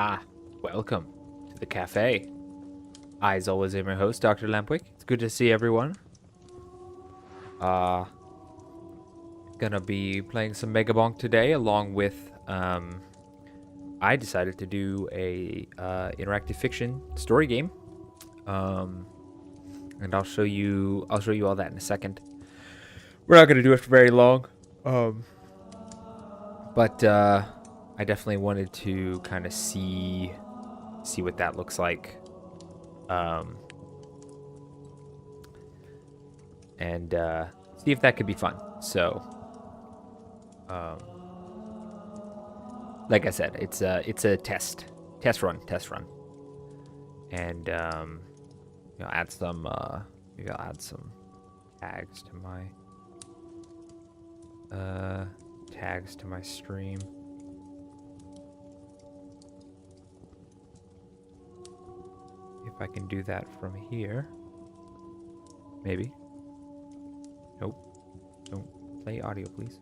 Ah, welcome to the cafe. I, as always, am your host, Dr. Lampwick. It's good to see everyone. Gonna be playing some Megabonk today, along with, I decided to do a interactive fiction story game. And I'll show you all that in a second. We're not gonna do it for very long. But I definitely wanted to kind of see what that looks like. And see if that could be fun. So, like I said, it's a test run, and add some maybe I'll add some tags to my stream. If I can do that from here, maybe. Nope. Don't play audio, please.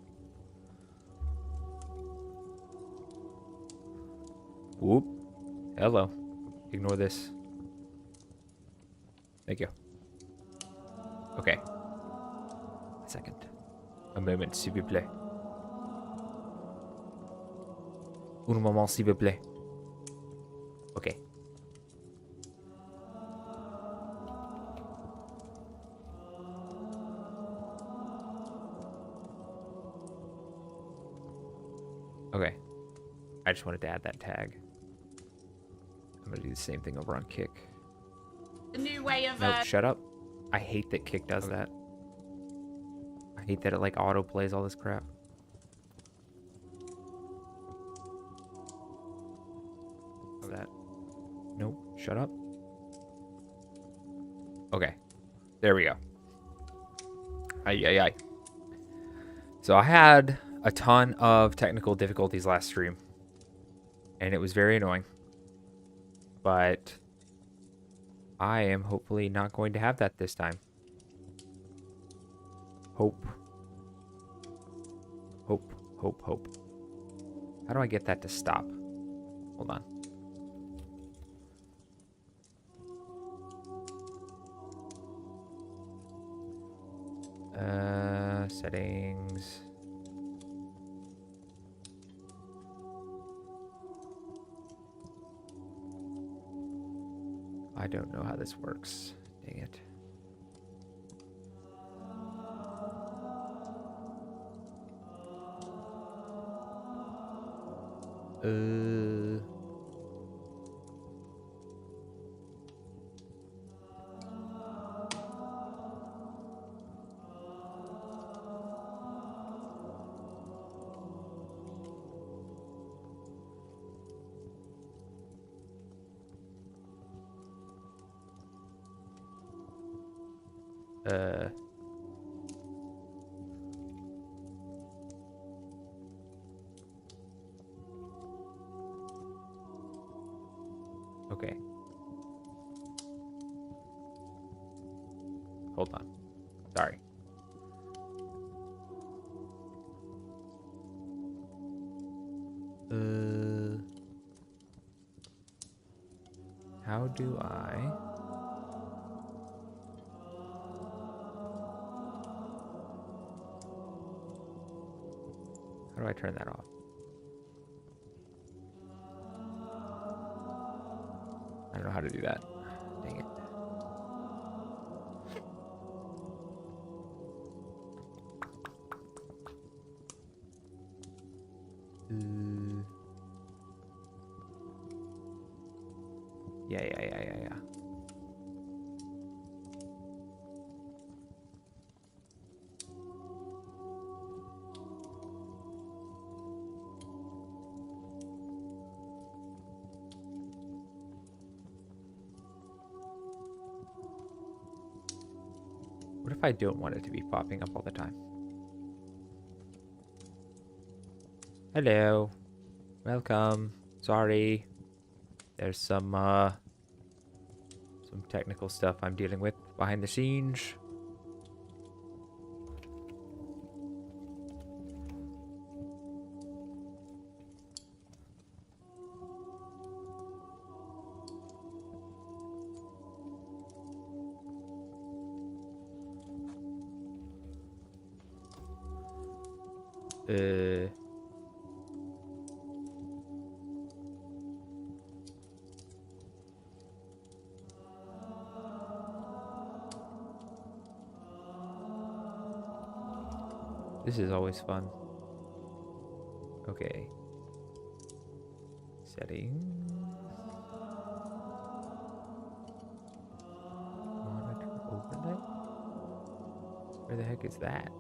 Whoop. Hello. Ignore this. Thank you. Okay. A second. A moment, s'il vous plaît. Un moment, s'il vous plaît. Okay. Okay. I just wanted to add that tag. I'm gonna do the same thing over on Kick. The new way of Nope, shut up. I hate that Kick does that. I hate that it like auto plays all this crap. That. Nope, shut up. Okay. There we go. Ay. So I had a ton of technical difficulties last stream, and it was very annoying. But I am hopefully not going to have that this time. Hope. How do I get that to stop? Hold on. Settings. I don't know how this works. Dang it. Okay. Hold on. Sorry. How do I... How do I turn that off? I don't know how to do that. Dang it. Yeah. What if I don't want it to be popping up all the time? Hello. Welcome. Sorry. There's some technical stuff I'm dealing with behind the scenes. This is always fun. Okay. Settings. Monitor overlay? Where the heck is that?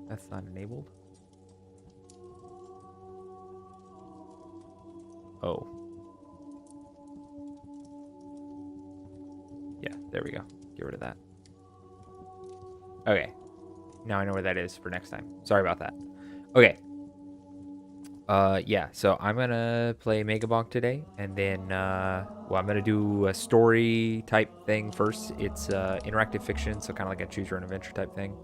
That's not enabled. Oh. Yeah, there we go. Get rid of that. Okay. Now I know where that is for next time. Sorry about that. Okay. Yeah, so I'm gonna play Megabonk today, and then, well, I'm gonna do a story type thing first. It's interactive fiction, so kind of like a choose your own adventure type thing.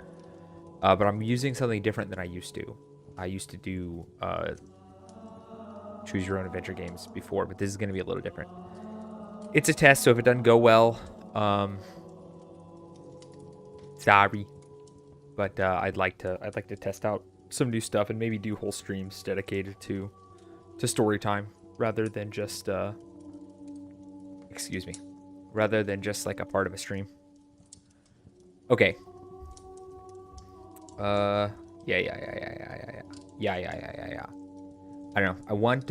But I'm using something different than I used to. I used to do choose your own adventure games before, but this is gonna be a little different. It's a test, so if it doesn't go well, sorry. But I'd like to test out some new stuff and maybe do whole streams dedicated to story time rather than just excuse me, rather than just like a part of a stream. Okay. Yeah. I don't know. I want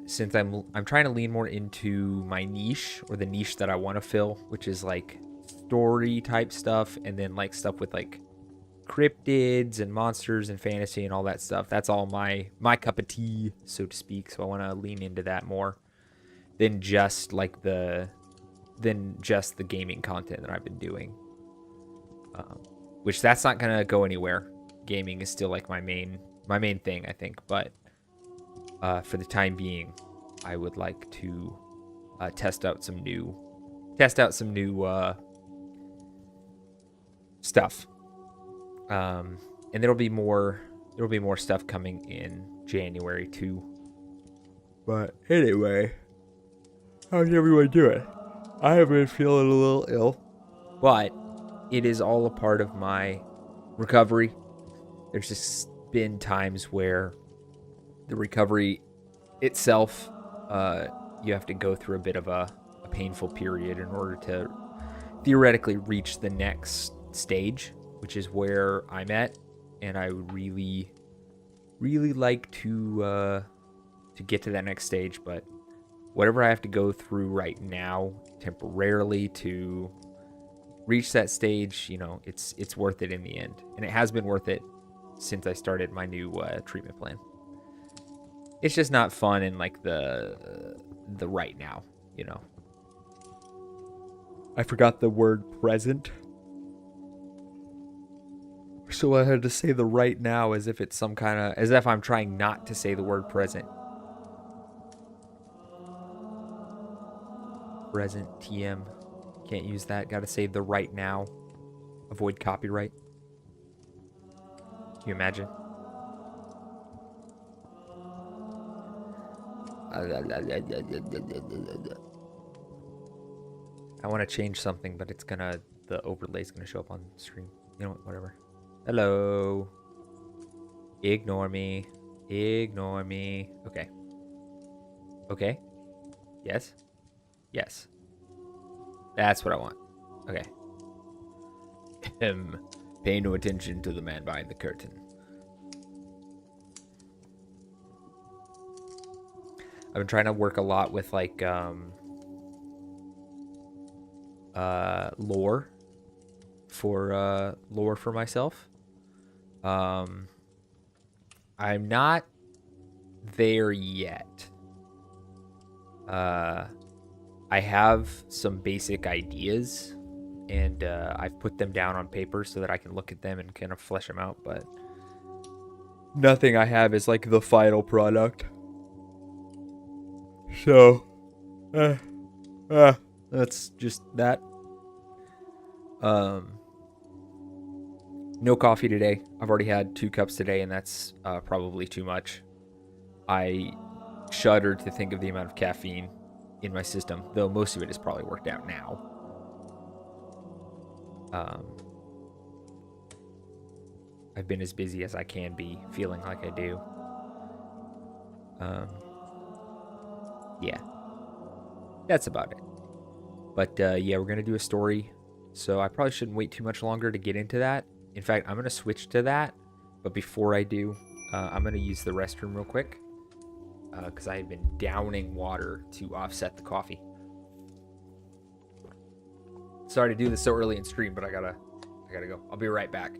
since I'm trying to lean more into my niche, or the niche that I want to fill, which is like story type stuff, and then like stuff with like cryptids and monsters and fantasy and all that stuff. That's all my cup of tea, so to speak. So I want to lean into that more than just like the gaming content that I've been doing. Which that's not gonna go anywhere. Gaming is still like my main thing, I think. But for the time being, I would like to test out some new stuff. And there'll be more stuff coming in January too. But anyway, how's everyone doing? I have been feeling a little ill, but it is all a part of my recovery. There's just been times where the recovery itself, you have to go through a bit of a painful period in order to theoretically reach the next stage, which is where I'm at, and I would really like to get to that next stage. But whatever I have to go through right now temporarily to reach that stage, you know, it's worth it in the end, and it has been worth it since I started my new treatment plan. It's just not fun in like the right now, you know. I forgot the word present, so I had to say the right now as if it's some kind of, as if I'm trying not to say the word present. Present TM. Can't use that. Got to say the right now. Avoid copyright. Can you imagine? I want to change something, but it's gonna, the overlay's gonna show up on stream. You know what? Whatever. Hello. Ignore me. Ignore me. Okay. Okay. Yes. Yes. That's what I want. Okay. Pay no attention to the man behind the curtain. I've been trying to work a lot with like lore for myself. I'm not there yet. I have some basic ideas, and I've put them down on paper so that I can look at them and kind of flesh them out, but nothing I have is like the final product. So, that's just that. No coffee today. I've already had 2 cups today, and that's probably too much. I shudder to think of the amount of caffeine in my system, though most of it is probably worked out now. I've been as busy as I can be, feeling like I do. Yeah, that's about it. But yeah, we're gonna do a story, so I probably shouldn't wait too much longer to get into that. In fact, I'm gonna switch to that, but before I do, I'm gonna use the restroom real quick because I have been downing water to offset the coffee. Sorry to do this so early in stream, but I gotta go. I'll be right back.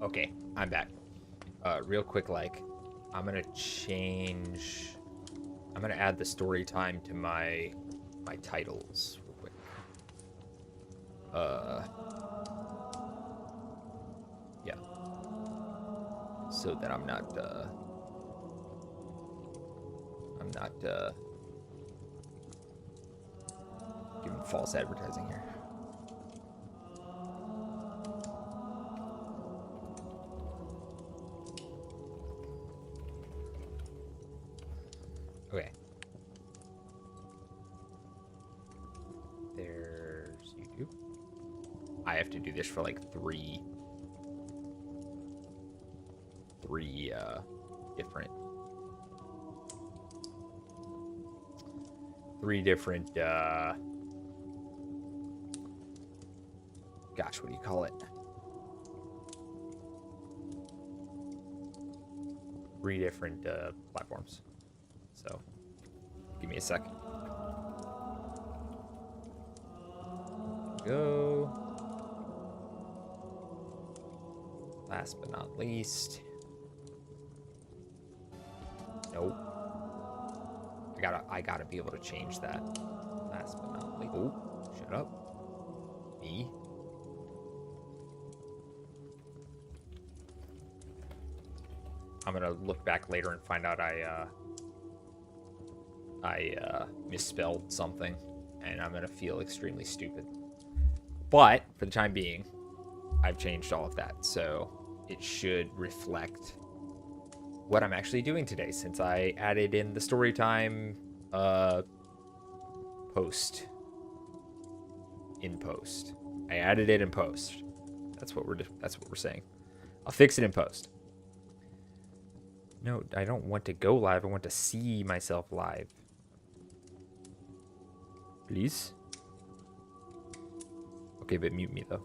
Okay, I'm back. Real quick, I'm gonna add the story time to my titles real quick. Yeah. So that I'm not giving false advertising here. Okay. There's YouTube. I have to do this for like three different gosh, what do you call it? Three different platforms. So, give me a second. Go. Last but not least. Nope. I gotta be able to change that. Last but not least. Oh, shut up. Me. I'm gonna look back later and find out I misspelled something, and I'm gonna feel extremely stupid. But for the time being, I've changed all of that, so it should reflect what I'm actually doing today, since I added in the Storytime post in post. I added it in post. That's what we're saying. I'll fix it in post. No, I don't want to go live. I want to see myself live. Please. Okay, but mute me though.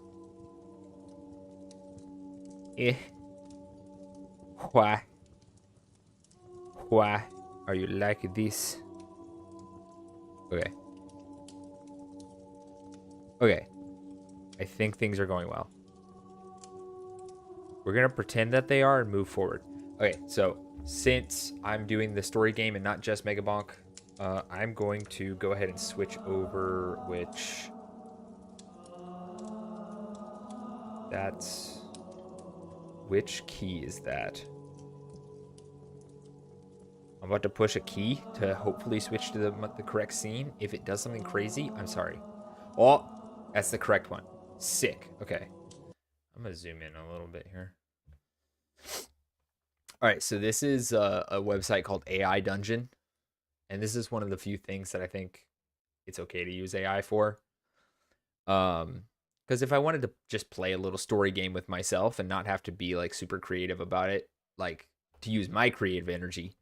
Why? Why are you like this? Okay. Okay. I think things are going well. We're gonna pretend that they are and move forward. Okay, so since I'm doing the story game and not just Megabonk, I'm going to go ahead and switch over, which... Which key is that? I'm about to push a key to hopefully switch to the correct scene. If it does something crazy, I'm sorry. Oh, that's the correct one. Sick. Okay. I'm going to zoom in a little bit here. All right, so this is a website called AI Dungeon. And this is one of the few things that I think it's okay to use AI for. Because if I wanted to just play a little story game with myself and not have to be like super creative about it, like to use my creative energy,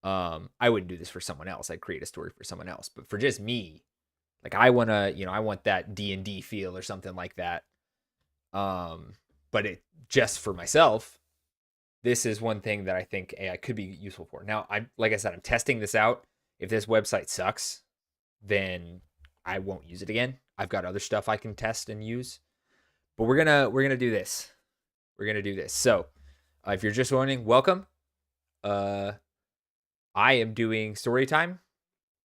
I wouldn't do this for someone else. I'd create a story for someone else. But for just me, like I want that D&D feel or something like that. But it just for myself, this is one thing that I think AI could be useful for. Now, like I said, I'm testing this out. If this website sucks, then I won't use it again. I've got other stuff I can test and use. But we're gonna do this. We're gonna do this. So, if you're just joining, welcome. I am doing Storytime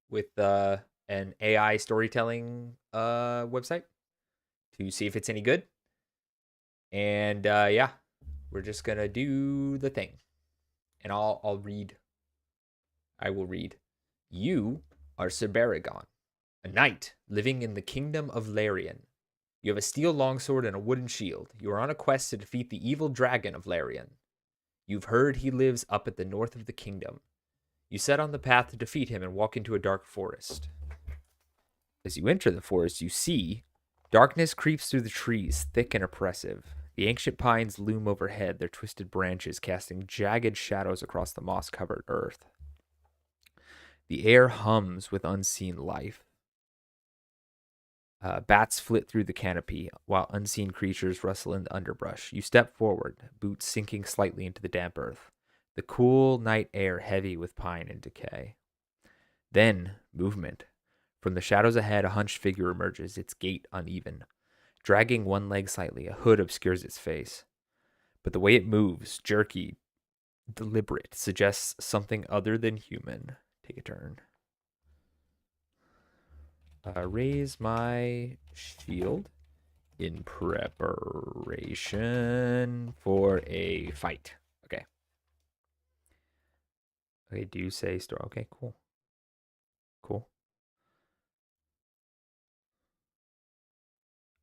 with an AI storytelling website to see if it's any good. And yeah, we're just gonna do the thing. And I'll read. I will read. You are Sir Baragon, a knight living in the kingdom of Larian. You have a steel longsword and a wooden shield. You are on a quest to defeat the evil dragon of Larian. You've heard he lives up at the north of the kingdom. You set on the path to defeat him and walk into a dark forest. As you enter the forest, you see darkness creeps through the trees, thick and oppressive. The ancient pines loom overhead, their twisted branches casting jagged shadows across the moss-covered earth. The air hums with unseen life. Bats flit through the canopy, while unseen creatures rustle in the underbrush. You step forward, boots sinking slightly into the damp earth, the cool night air heavy with pine and decay. Then, movement. From the shadows ahead, a hunched figure emerges, its gait uneven. Dragging one leg slightly, a hood obscures its face. But the way it moves, jerky, deliberate, suggests something other than human. Take a turn. Raise my shield in preparation for a fight. Okay. Okay, do you say store? Okay, cool. Cool.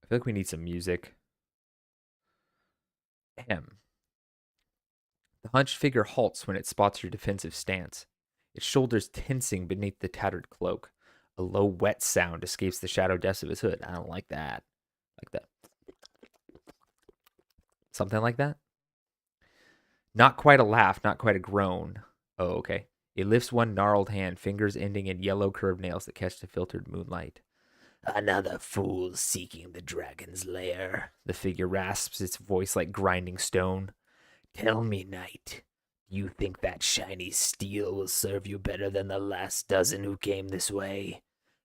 I feel like we need some music. Ahem. The hunched figure halts when it spots your defensive stance, its shoulders tensing beneath the tattered cloak. A low, wet sound escapes the shadow depths of his hood. I don't like that. Like that. Something like that? Not quite a laugh, not quite a groan. Oh, okay. It lifts one gnarled hand, fingers ending in yellow curved nails that catch the filtered moonlight. Another fool seeking the dragon's lair. The figure rasps, its voice like grinding stone. Tell me, knight, you think that shiny steel will serve you better than the last dozen who came this way?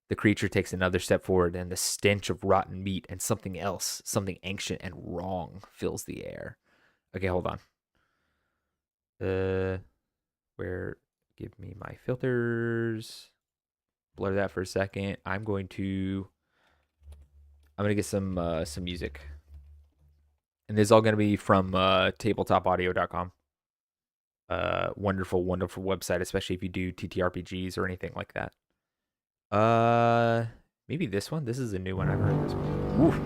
The creature takes another step forward, and the stench of rotten meat and something else, something ancient and wrong, fills the air. Okay, hold on. Give me my filters. Blur that for a second. I'm gonna get some music. And this is all gonna be from tabletopaudio.com. Wonderful, wonderful website, especially if you do TTRPGs or anything like that. Maybe this one. This is a new one. I've heard this one. Woof.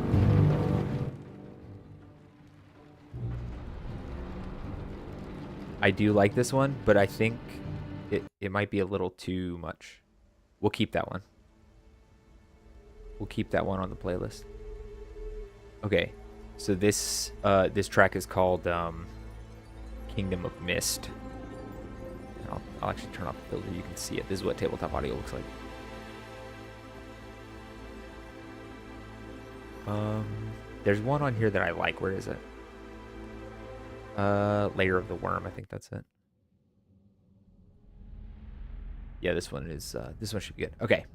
I do like this one, but I think it might be a little too much. We'll keep that one. We'll keep that one on the playlist. Okay, so this track is called Kingdom of Mist. I'll actually turn off the filter. You can see it. This is what tabletop audio looks like. There's one on here that I like. Where is it? Layer of the Worm. I think that's it. Yeah, this one is. This one should be good. Okay.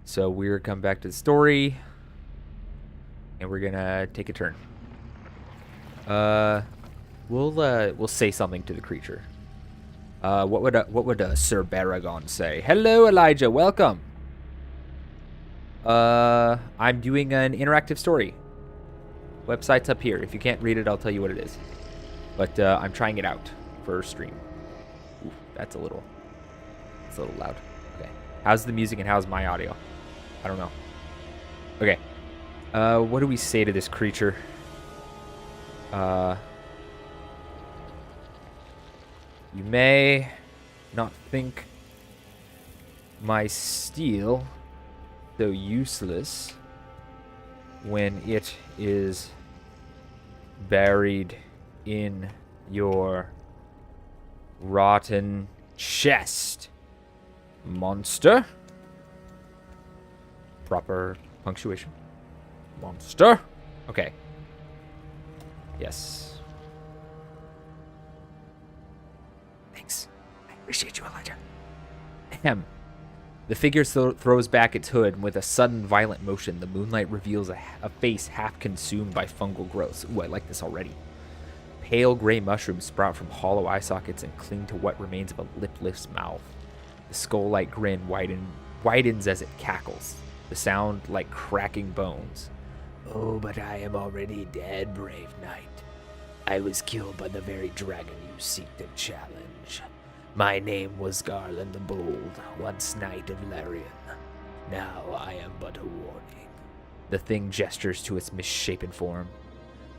So we're coming back to the story, and we're gonna take a turn. We'll say something to the creature. What would Sir Baragon say? Hello, Elijah. Welcome. I'm doing an interactive story. Website's up here. If you can't read it, I'll tell you what it is. But I'm trying it out for stream. Ooh, that's a little loud. Okay. How's the music and how's my audio? I don't know. Okay. What do we say to this creature? You may not think my steel so useless when it is buried in your rotten chest, monster. Proper punctuation. Monster. Okay. Yes. Thanks. I appreciate you, Elijah. Ahem. The figure throws back its hood, and with a sudden violent motion, the moonlight reveals a face half consumed by fungal growths. Ooh, I like this already. Pale gray mushrooms sprout from hollow eye sockets and cling to what remains of a lipless mouth. The skull-like grin widens as it cackles, the sound like cracking bones. Oh, but I am already dead, brave knight. I was killed by the very dragon you seek to challenge. My name was Garland the Bold, once knight of Larian. Now I am but a warning. The thing gestures to its misshapen form.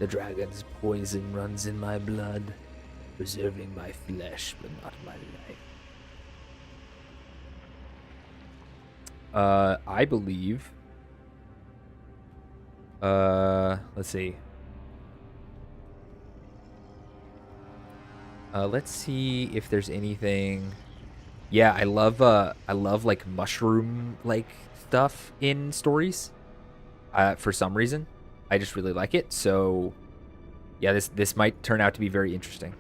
The dragon's poison runs in my blood, preserving my flesh but not my life. I believe. Let's see. Let's see if there's anything. Yeah, I love like mushroom like stuff in stories. For some reason, I just really like it. So, yeah, this might turn out to be very interesting.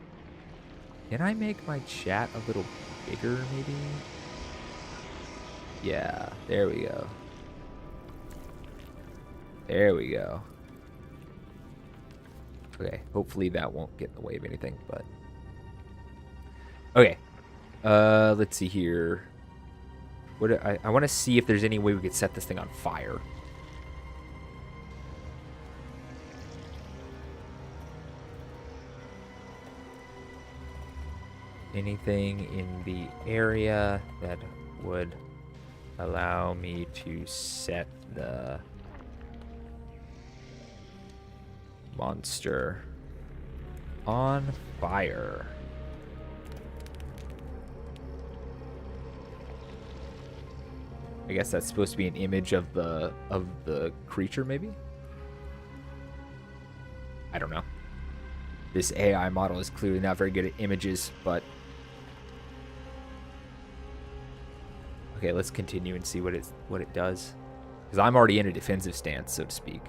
Can I make my chat a little bigger, maybe? Yeah, there we go. There we go. Okay, hopefully that won't get in the way of anything, but... Okay. Let's see here. I want to see if there's any way we could set this thing on fire. Anything in the area that would allow me to set the monster on fire. I guess that's supposed to be an image of the creature, maybe? I don't know. This AI model is clearly not very good at images, but... Okay, let's continue and see what it does. Because I'm already in a defensive stance, so to speak.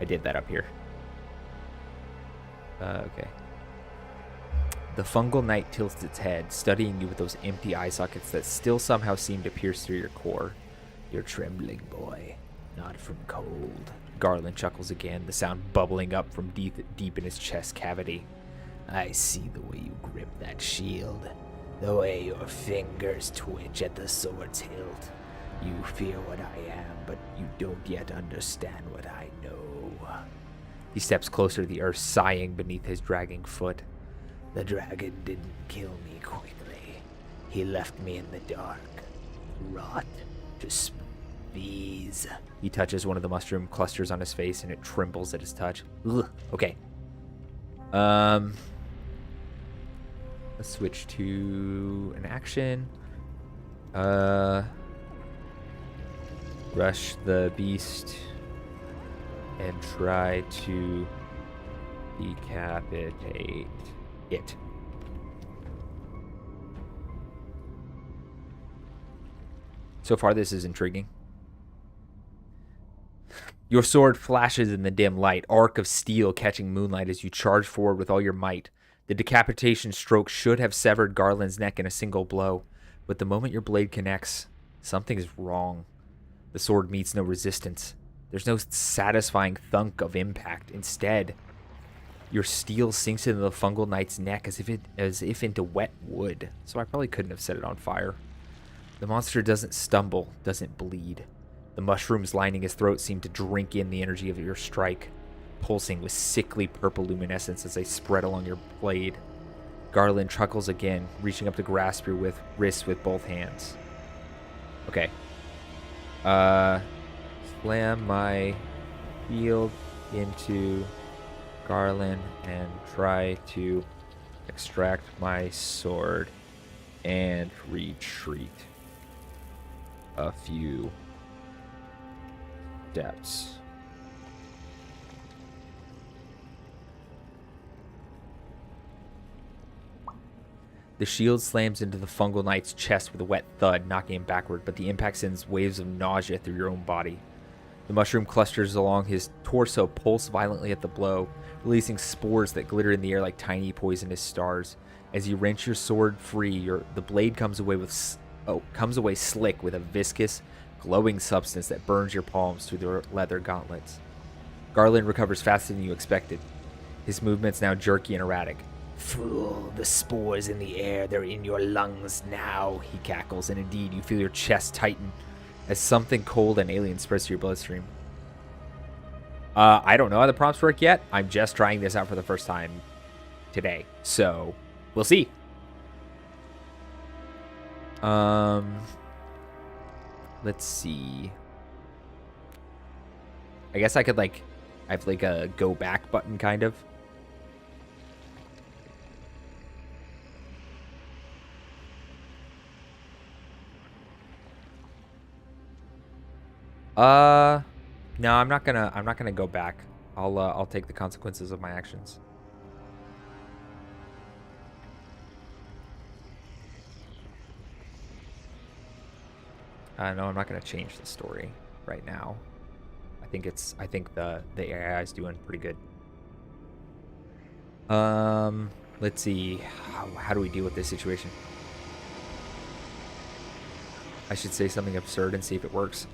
I did that up here. Okay. The fungal knight tilts its head, studying you with those empty eye sockets that still somehow seem to pierce through your core. You're trembling, boy. Not from cold. Garland chuckles again, the sound bubbling up from deep in his chest cavity. I see the way you grip that shield. The way your fingers twitch at the sword's hilt. You fear what I am, but you don't yet understand what I know. He steps closer to the earth, sighing beneath his dragging foot. The dragon didn't kill me quickly. He left me in the dark. Rot to bees. He touches one of the mushroom clusters on his face, and it trembles at his touch. Ugh. Okay. Let's switch to an action. Rush the beast and try to decapitate it. So far, this is intriguing. Your sword flashes in the dim light, arc of steel catching moonlight as you charge forward with all your might. The decapitation stroke should have severed Garland's neck in a single blow, but the moment your blade connects, something is wrong. The sword meets no resistance. There's no satisfying thunk of impact. Instead, your steel sinks into the fungal knight's neck as if into wet wood. So I probably couldn't have set it on fire. The monster doesn't stumble, doesn't bleed. The mushrooms lining his throat seem to drink in the energy of your strike. pulsing with sickly purple luminescence as they spread along your blade. Garland chuckles again, reaching up to grasp your wrist with both hands. Okay. Slam my shield into Garland and try to extract my sword and retreat a few steps. The shield slams into the fungal knight's chest with a wet thud, knocking him backward, but the impact sends waves of nausea through your own body. The mushroom clusters along his torso pulse violently at the blow, releasing spores that glitter in the air like tiny poisonous stars. As you wrench your sword free, the blade comes away slick with a viscous, glowing substance that burns your palms through the leather gauntlets. Garland recovers faster than you expected. His movements now jerky and erratic. Fool, the spores in the air, they're in your lungs now, He cackles, and indeed, you feel your chest tighten as something cold and alien spreads to your bloodstream. I don't know how the prompts work yet. I'm just trying this out for the first time today, so we'll see. Let's see. I guess I could I have a go back button kind of. No, I'm not gonna go back. I'll take the consequences of my actions. No, I'm not gonna change the story right now. I think the AI is doing pretty good. Let's see. How do we deal with this situation? I should say something absurd and see if it works.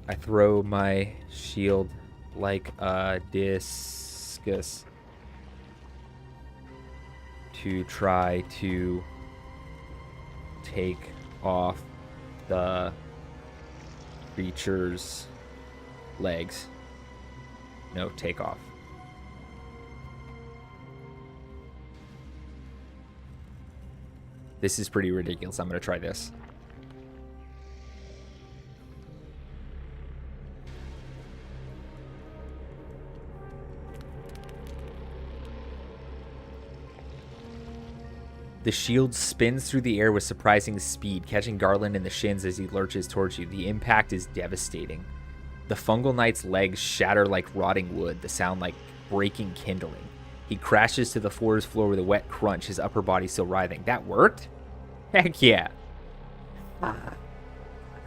I throw my shield like a discus to try to take off the creature's legs. No, take off. This is pretty ridiculous. I'm going to try this. The shield spins through the air with surprising speed, catching Garland in the shins as he lurches towards you. The impact is devastating. The fungal knight's legs shatter like rotting wood, the sound like breaking kindling. He crashes to the forest floor with a wet crunch, his upper body still writhing. That worked? Heck yeah.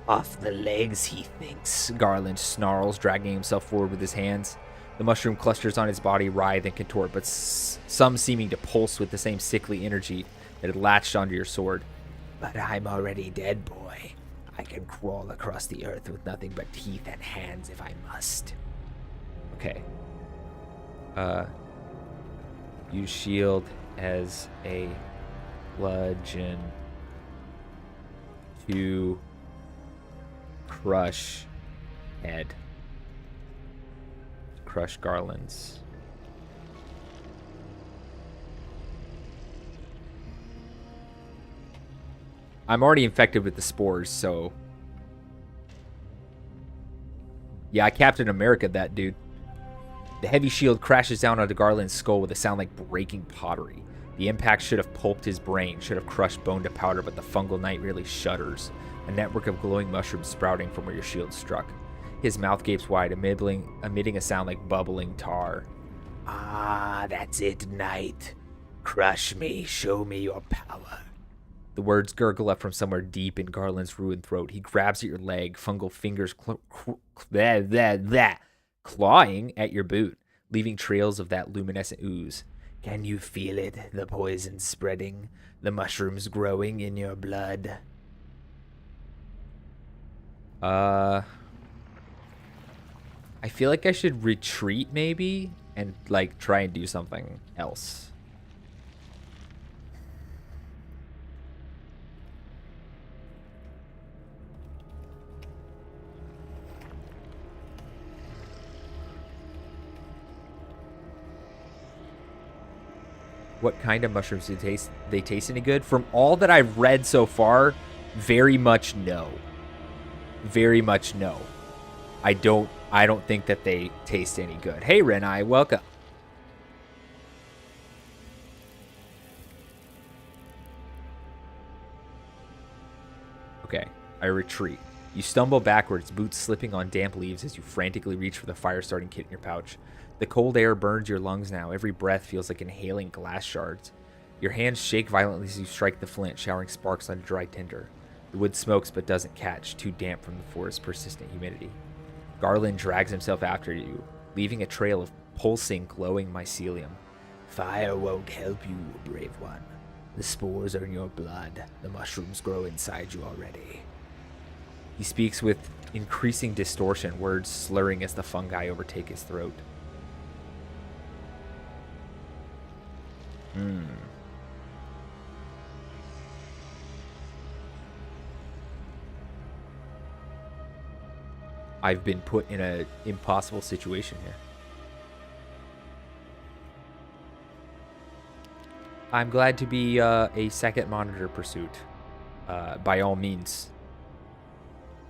Off the legs, he thinks. Garland snarls, dragging himself forward with his hands. The mushroom clusters on his body writhe and contort, but some seeming to pulse with the same sickly energy that had latched onto your sword. But I'm already dead, boy. I can crawl across the earth with nothing but teeth and hands if I must. Okay. Use shield as a bludgeon to crush head. Crush Garland's. I'm already infected with the spores, so... Yeah, I Captain America that dude. The heavy shield crashes down onto Garland's skull with a sound like breaking pottery. The impact should have pulped his brain, should have crushed bone to powder, but the fungal knight really shudders, a network of glowing mushrooms sprouting from where your shield struck. His mouth gapes wide, emitting a sound like bubbling tar. Ah, that's it, knight. Crush me, show me your power. The words gurgle up from somewhere deep in Garland's ruined throat. He grabs at your leg, fungal fingers clawing at your boot, leaving trails of that luminescent ooze. Can you feel it? The poison spreading, the mushrooms growing in your blood. I feel like I should retreat maybe and try and do something else. What kind of mushrooms do they taste any good? From all that I've read so far, very much no. Very much no. I don't think that they taste any good. Hey Renai, welcome. Okay, I retreat. You stumble backwards, boots slipping on damp leaves as you frantically reach for the fire-starting kit in your pouch. The cold air burns your lungs now. Every breath feels like inhaling glass shards. Your hands shake violently as you strike the flint, showering sparks on dry tinder. The wood smokes but doesn't catch, too damp from the forest's persistent humidity. Garland drags himself after you, leaving a trail of pulsing, glowing mycelium. Fire won't help you, brave one. The spores are in your blood. The mushrooms grow inside you already. He speaks with increasing distortion, words slurring as the fungi overtake his throat. I've been put in an impossible situation here. I'm glad to be a second monitor pursuit, by all means.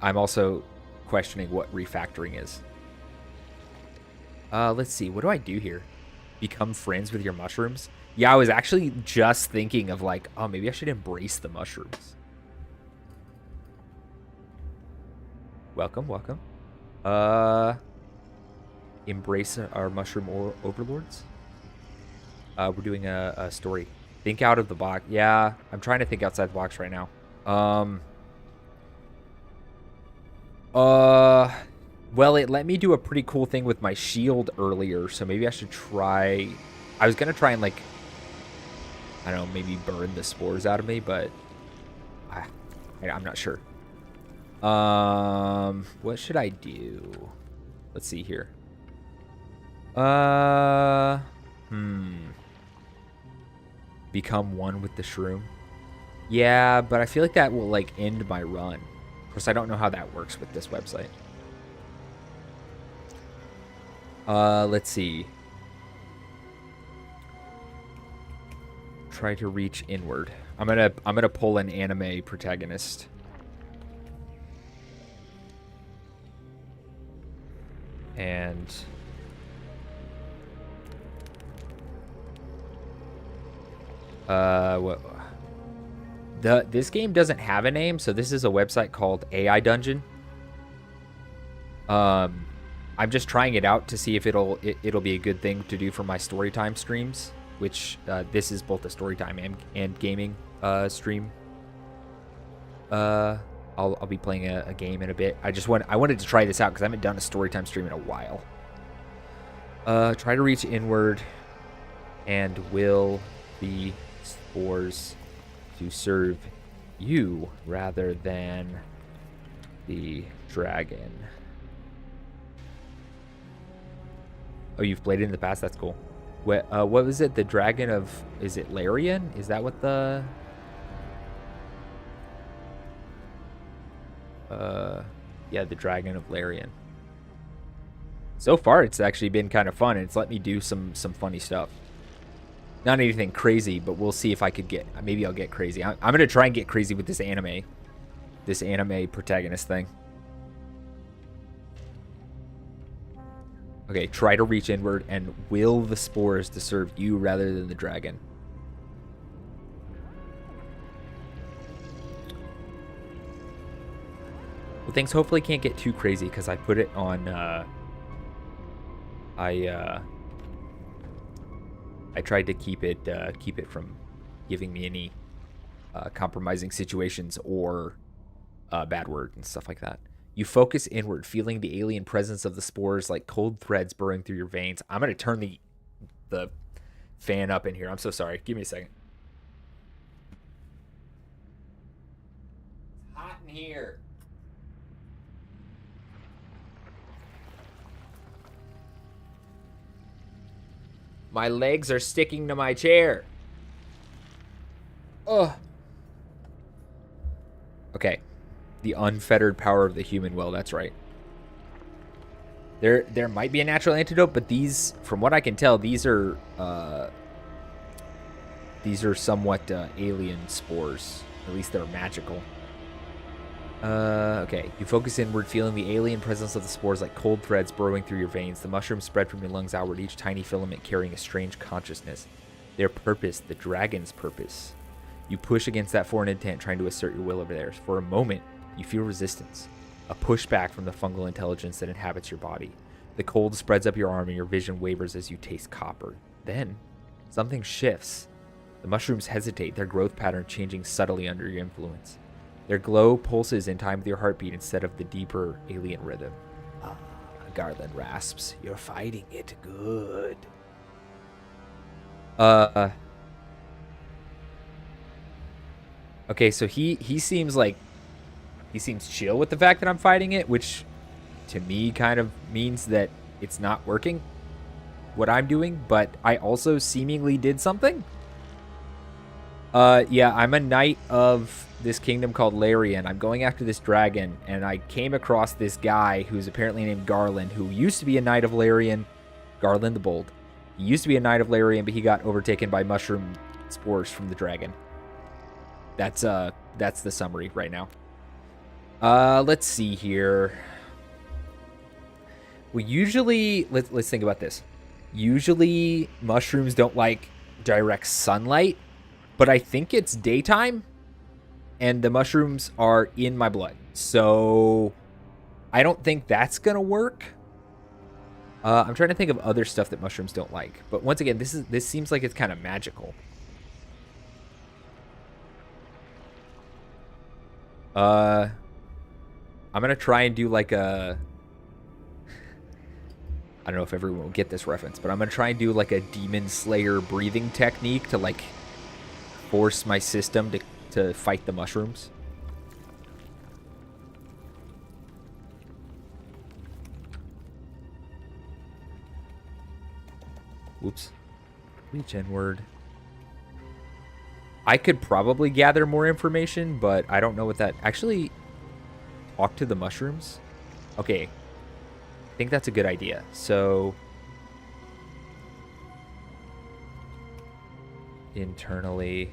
I'm also questioning what refactoring is. Let's see. What do I do here? Become friends with your mushrooms? Yeah, I was actually just thinking of like, oh, maybe I should embrace the mushrooms. Welcome, welcome. Embrace our mushroom overlords? We're doing a story. Think out of the box. Yeah, I'm trying to think outside the box right now. Well, it let me do a pretty cool thing with my shield earlier, so maybe I should try... I was going to try and, like, I don't know, maybe burn the spores out of me, but I'm not sure. What should I do? Let's see here. Become one with the shroom. Yeah, but I feel like that will, like, end my run. Of course, I don't know how that works with this website. Let's see. Try to reach inward. I'm gonna pull an anime protagonist. And this game doesn't have a name, so this is a website called AI Dungeon. I'm just trying it out to see if it'll be a good thing to do for my Storytime streams, which this is both a Storytime and gaming stream. I'll be playing a game in a bit. I wanted to try this out because I haven't done a Storytime stream in a while. Try to reach inward and will the spores to serve you rather than the dragon. Oh, you've played it in the past? That's cool. What was it? The dragon of... Is it Larian? Is that what the... Yeah, the dragon of Larian. So far, it's actually been kind of fun. It's let me do some funny stuff. Not anything crazy, but we'll see if I could get... Maybe I'll get crazy. I'm going to try and get crazy with this anime. This anime protagonist thing. Okay, try to reach inward and will the spores to serve you rather than the dragon. Well, things hopefully can't get too crazy because I put it on... I tried to keep it from giving me any compromising situations or bad words and stuff like that. You focus inward, feeling the alien presence of the spores like cold threads burrowing through your veins. I'm going to turn the fan up in here. I'm so sorry. Give me a second. It's hot in here. My legs are sticking to my chair. Ugh. Okay. The unfettered power of the human will. That's right. There might be a natural antidote, but these, from what I can tell, these are these are somewhat alien spores. At least they're magical. Okay. You focus inward, feeling the alien presence of the spores like cold threads burrowing through your veins. The mushrooms spread from your lungs outward, each tiny filament carrying a strange consciousness. Their purpose, the dragon's purpose. You push against that foreign intent, trying to assert your will over theirs. For a moment, you feel resistance. A pushback from the fungal intelligence that inhabits your body. The cold spreads up your arm and your vision wavers as you taste copper. Then, something shifts. The mushrooms hesitate, their growth pattern changing subtly under your influence. Their glow pulses in time with your heartbeat instead of the deeper alien rhythm. Ah, Garland rasps. You're fighting it good. Okay, so he seems like he seems chill with the fact that I'm fighting it, which to me kind of means that it's not working what I'm doing, but I also seemingly did something. Yeah, I'm a knight of this kingdom called Larian. I'm going after this dragon, and I came across this guy who's apparently named Garland, who used to be a knight of Larian, Garland the Bold. He used to be a knight of Larian, but he got overtaken by mushroom spores from the dragon. That's the summary right now. Let's see here. Well, usually, let's think about this. Usually, mushrooms don't like direct sunlight, but I think it's daytime, and the mushrooms are in my blood. So, I don't think that's gonna work. I'm trying to think of other stuff that mushrooms don't like. But once again, this seems like it's kind of magical. I'm gonna try and do like a... I don't know if everyone will get this reference, but I'm gonna try and do like a Demon Slayer breathing technique to like force my system to fight the mushrooms. Whoops. Reach inward. I could probably gather more information, but I don't know what that... Actually, talk to the mushrooms? Okay. I think that's a good idea. So, internally...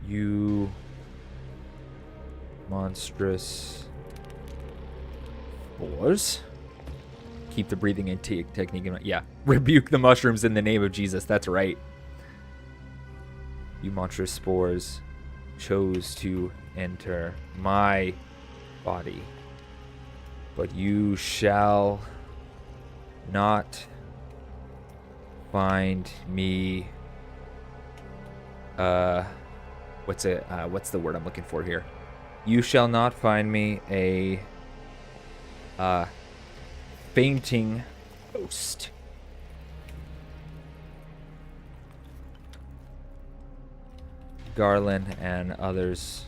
You... monstrous... spores? Keep the breathing and technique in mind. Yeah. Rebuke the mushrooms in the name of Jesus. That's right. You monstrous spores chose to enter my body, but you shall not find me. What's the word I'm looking for here? You shall not find me a fainting ghost. Garland and others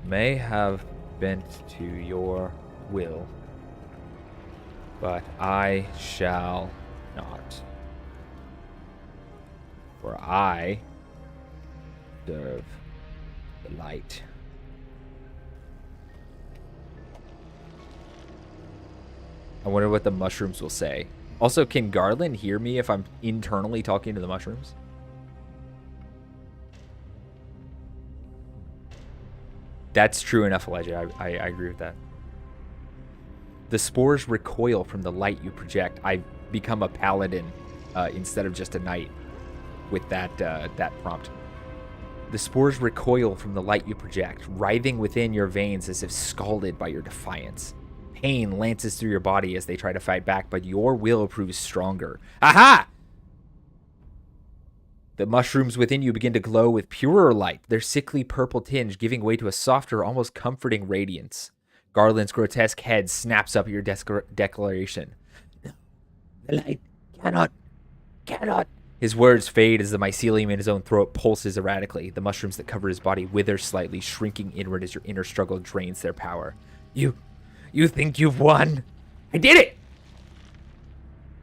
may have bent to your will, but I shall not. For I serve the light. I wonder what the mushrooms will say. Also, can Garland hear me if I'm internally talking to the mushrooms? That's true enough, Elijah. I agree with that. The spores recoil from the light you project. I become a paladin instead of just a knight with that prompt. The spores recoil from the light you project, writhing within your veins as if scalded by your defiance. Pain lances through your body as they try to fight back, but your will proves stronger. Aha! The mushrooms within you begin to glow with purer light, their sickly purple tinge giving way to a softer, almost comforting radiance. Garland's grotesque head snaps up at your declaration. No, the light cannot. His words fade as the mycelium in his own throat pulses erratically. The mushrooms that cover his body wither slightly, shrinking inward as your inner struggle drains their power. You think you've won? I did it!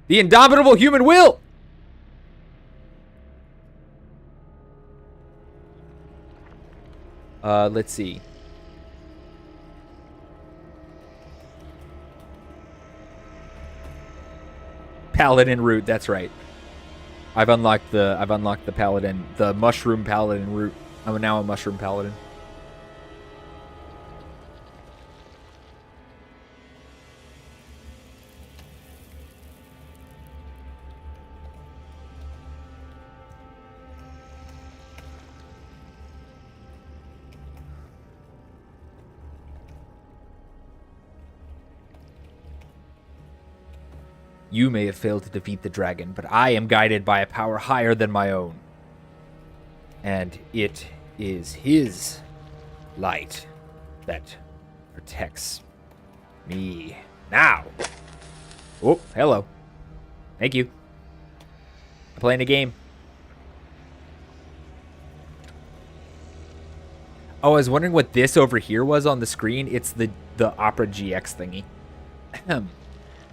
The indomitable human will! Let's see. Paladin route, that's right. I've unlocked the paladin, the mushroom paladin route. I'm now a mushroom paladin. You may have failed to defeat the dragon, but I am guided by a power higher than my own. And it is his light that protects me now. Oh, hello. Thank you. I'm playing a game. Oh, I was wondering what this over here was on the screen. It's the Opera GX thingy.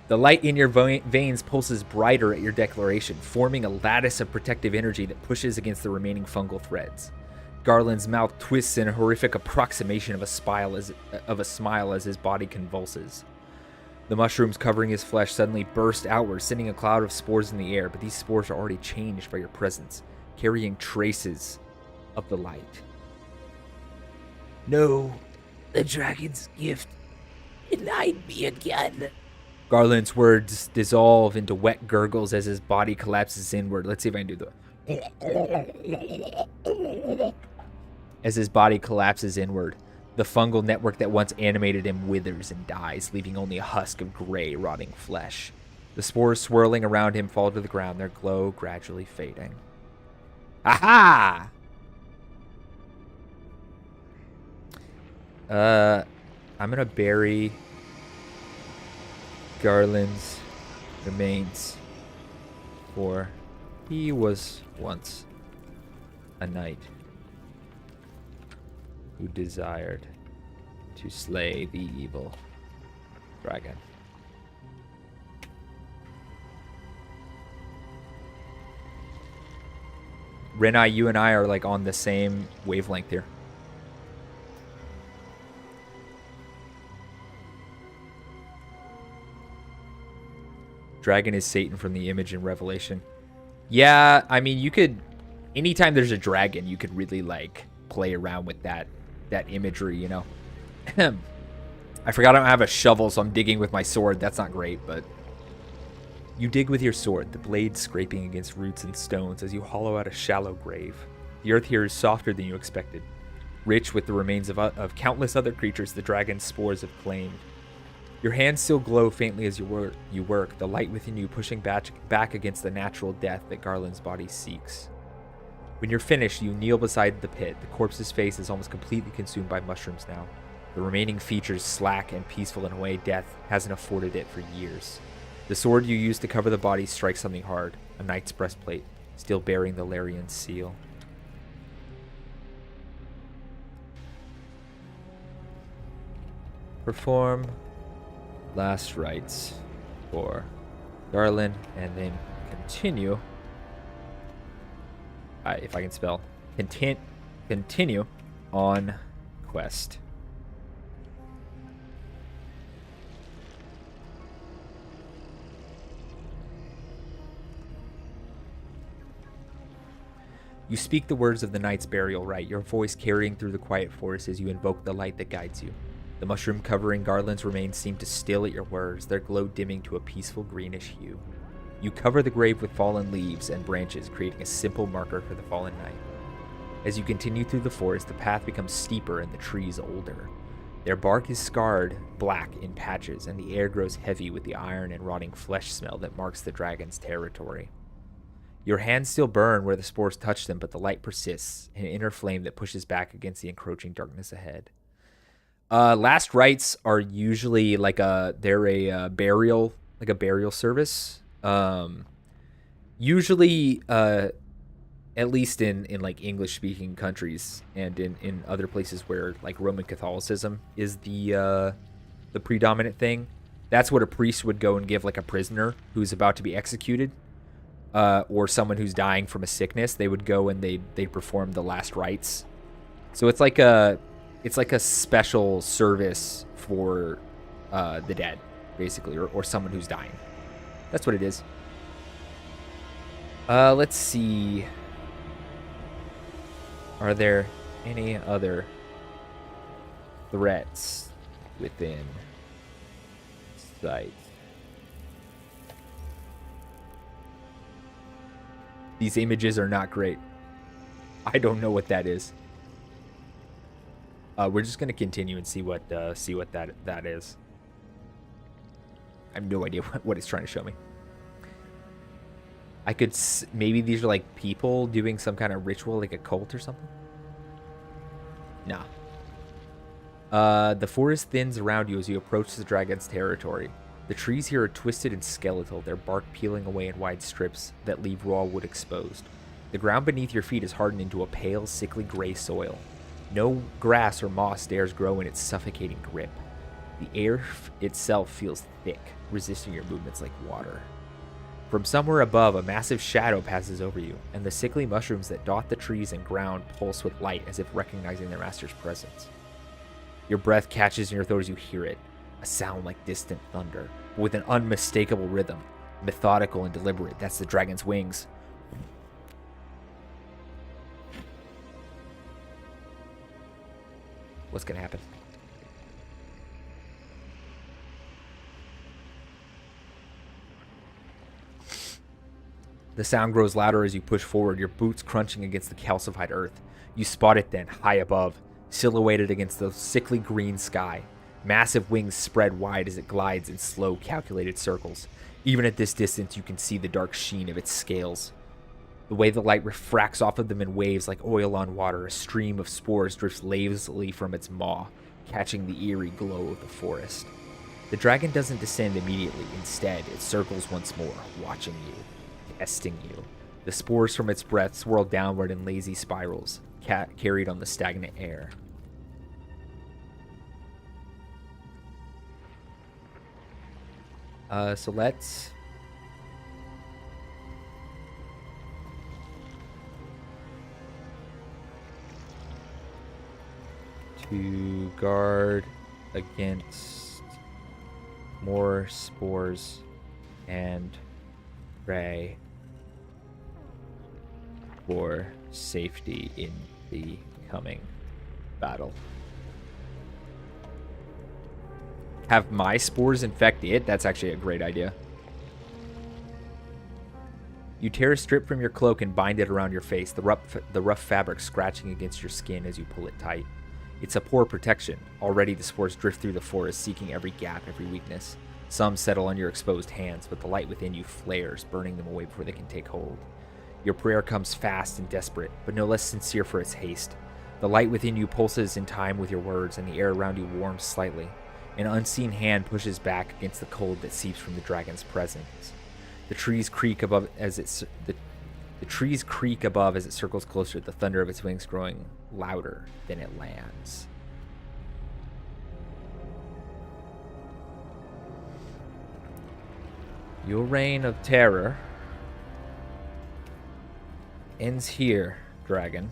The light in your veins pulses brighter at your declaration, forming a lattice of protective energy that pushes against the remaining fungal threads. Garland's mouth twists in a horrific approximation of a smile as his body convulses. The mushrooms covering his flesh suddenly burst outward, sending a cloud of spores in the air, but these spores are already changed by your presence, carrying traces of the light. No, the dragon's gift denied me again. Garland's words dissolve into wet gurgles as his body collapses inward. Let's see if I can do that. As his body collapses inward, the fungal network that once animated him withers and dies, leaving only a husk of gray, rotting flesh. The spores swirling around him fall to the ground, their glow gradually fading. Aha! I'm gonna bury Garland's remains, for he was once a knight who desired to slay the evil dragon. Renai, you and I are like on the same wavelength here. Dragon is Satan from the image in Revelation. Yeah, I mean, you could, anytime there's a dragon, you could really like play around with that imagery, you know. I forgot I don't have a shovel, so I'm digging with my sword. That's not great, but you dig with your sword, the blade scraping against roots and stones as you hollow out a shallow grave. The earth here is softer than you expected, rich with the remains of countless other creatures the dragon's spores have claimed. Your hands still glow faintly as you work, the light within you pushing back against the natural death that Garland's body seeks. When you're finished, you kneel beside the pit. The corpse's face is almost completely consumed by mushrooms now. The remaining features slack and peaceful in a way death hasn't afforded it for years. The sword you use to cover the body strikes something hard, a knight's breastplate, still bearing the Larian seal. Perform last rites for Garland, and then continue. If I can spell, continue on quest. You speak the words of the knight's burial rite, your voice carrying through the quiet forest as you invoke the light that guides you. The mushroom covering Garland's remains seem to still at your words, their glow dimming to a peaceful greenish hue. You cover the grave with fallen leaves and branches, creating a simple marker for the fallen knight. As you continue through the forest, the path becomes steeper and the trees older. Their bark is scarred black in patches, and the air grows heavy with the iron and rotting flesh smell that marks the dragon's territory. Your hands still burn where the spores touch them, but the light persists, an inner flame that pushes back against the encroaching darkness ahead. Last rites are usually they're a burial service. Usually, at least in like English speaking countries and in other places where like Roman Catholicism is the predominant thing, that's what a priest would go and give like a prisoner who's about to be executed, or someone who's dying from a sickness. They would go and they perform the last rites. So it's like a special service for the dead, basically, or someone who's dying. That's what it is. Let's see. Are there any other threats within sight? These images are not great. I don't know what that is. We're just gonna continue and see what that is. I have no idea what it's trying to show me. I could maybe these are like people doing some kind of ritual, like a cult or something. Nah. The forest thins around you as you approach the dragon's territory. The trees here are twisted and skeletal, their bark peeling away in wide strips that leave raw wood exposed. The ground beneath your feet is hardened into a pale, sickly gray soil. No grass or moss dares grow in its suffocating grip. The air itself feels thick, resisting your movements like water. From somewhere above, a massive shadow passes over you, and the sickly mushrooms that dot the trees and ground pulse with light as if recognizing their master's presence. Your breath catches in your throat as you hear it, a sound like distant thunder, with an unmistakable rhythm, methodical and deliberate. That's the dragon's wings. What's gonna happen? The sound grows louder as you push forward, your boots crunching against the calcified earth. You spot it then, high above, silhouetted against the sickly green sky. Massive wings spread wide as it glides in slow, calculated circles. Even at this distance, you can see the dark sheen of its scales. The way the light refracts off of them in waves like oil on water, a stream of spores drifts lazily from its maw, catching the eerie glow of the forest. The dragon doesn't descend immediately. Instead, it circles once more, watching you, testing you. The spores from its breath swirl downward in lazy spirals, carried on the stagnant air. So let's... to guard against more spores and pray for safety in the coming battle. Have my spores infect it? That's actually a great idea. You tear a strip from your cloak and bind it around your face, the rough fabric scratching against your skin as you pull it tight. It's a poor protection. Already the spores drift through the forest, seeking every gap, every weakness. Some settle on your exposed hands, but the light within you flares, burning them away before they can take hold. Your prayer comes fast and desperate, but no less sincere for its haste. The light within you pulses in time with your words, and the air around you warms slightly. An unseen hand pushes back against the cold that seeps from the dragon's presence. The trees creak above as it circles closer, the thunder of its wings growing louder than it lands. Your reign of terror ends here, dragon.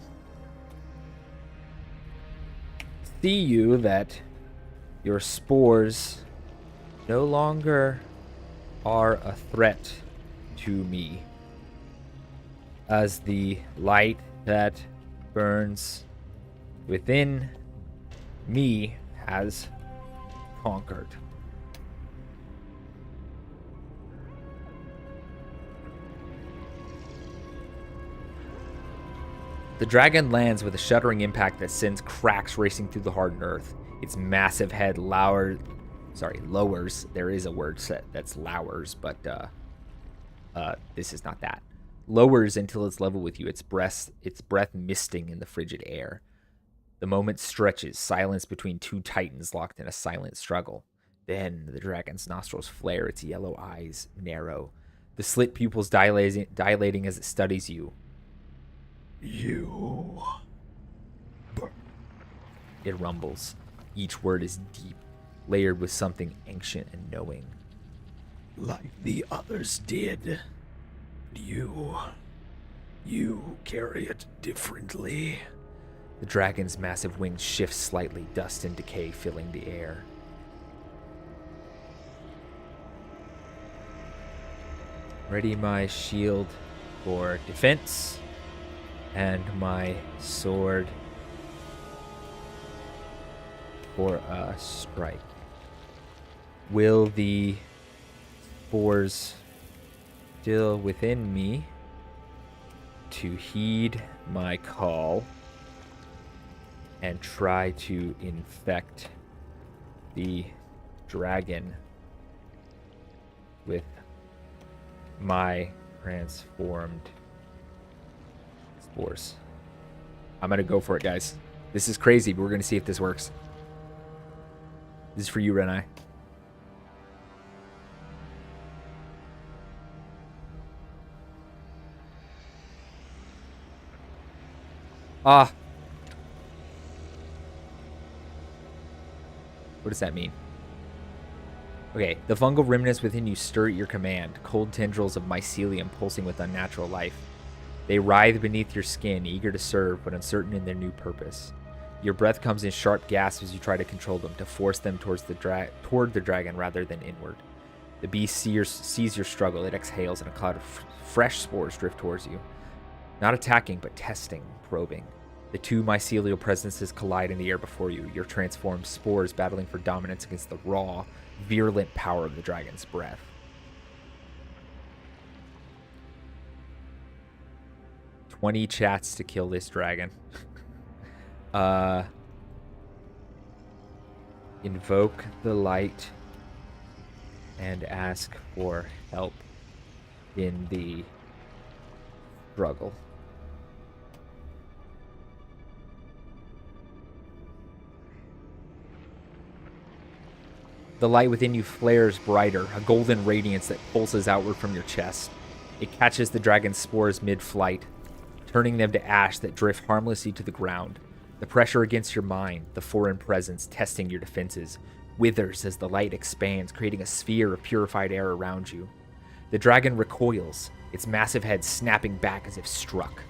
See you that your spores no longer are a threat to me, as the light that burns within me has conquered. The dragon lands with a shuddering impact that sends cracks racing through the hardened earth. Its massive head lowers. There is a word set that's lowers, but this is not that. Lowers until it's level with you, its breath misting in the frigid air. The moment stretches, silence between two titans locked in a silent struggle. Then the dragon's nostrils flare, its yellow eyes narrow, the slit pupils dilating as it studies you. You. It rumbles. Each word is deep, layered with something ancient and knowing. Like the others did. You carry it differently. The dragon's massive wings shift slightly, dust and decay filling the air. Ready my shield for defense, and my sword for a strike. Will the spores still within me to heed my call and try to infect the dragon with my transformed spores? I'm gonna go for it, guys. This is crazy, but we're gonna see if this works. This is for you, Renai. Ah. What does that mean? Okay, the fungal remnants within you stir at your command, cold tendrils of mycelium pulsing with unnatural life. They writhe beneath your skin, eager to serve, but uncertain in their new purpose. Your breath comes in sharp gasps as you try to control them, to force them toward the dragon rather than inward. The beast sees your struggle. It exhales, and a cloud of fresh spores drift towards you. Not attacking, but testing, probing. The two mycelial presences collide in the air before you, your transformed spores battling for dominance against the raw, virulent power of the dragon's breath. "20 chats to kill this dragon." Invoke the light and ask for help in the struggle. The light within you flares brighter, a golden radiance that pulses outward from your chest. It catches the dragon's spores mid-flight, turning them to ash that drift harmlessly to the ground. The pressure against your mind, the foreign presence testing your defenses, withers as the light expands, creating a sphere of purified air around you. The dragon recoils, its massive head snapping back as if struck.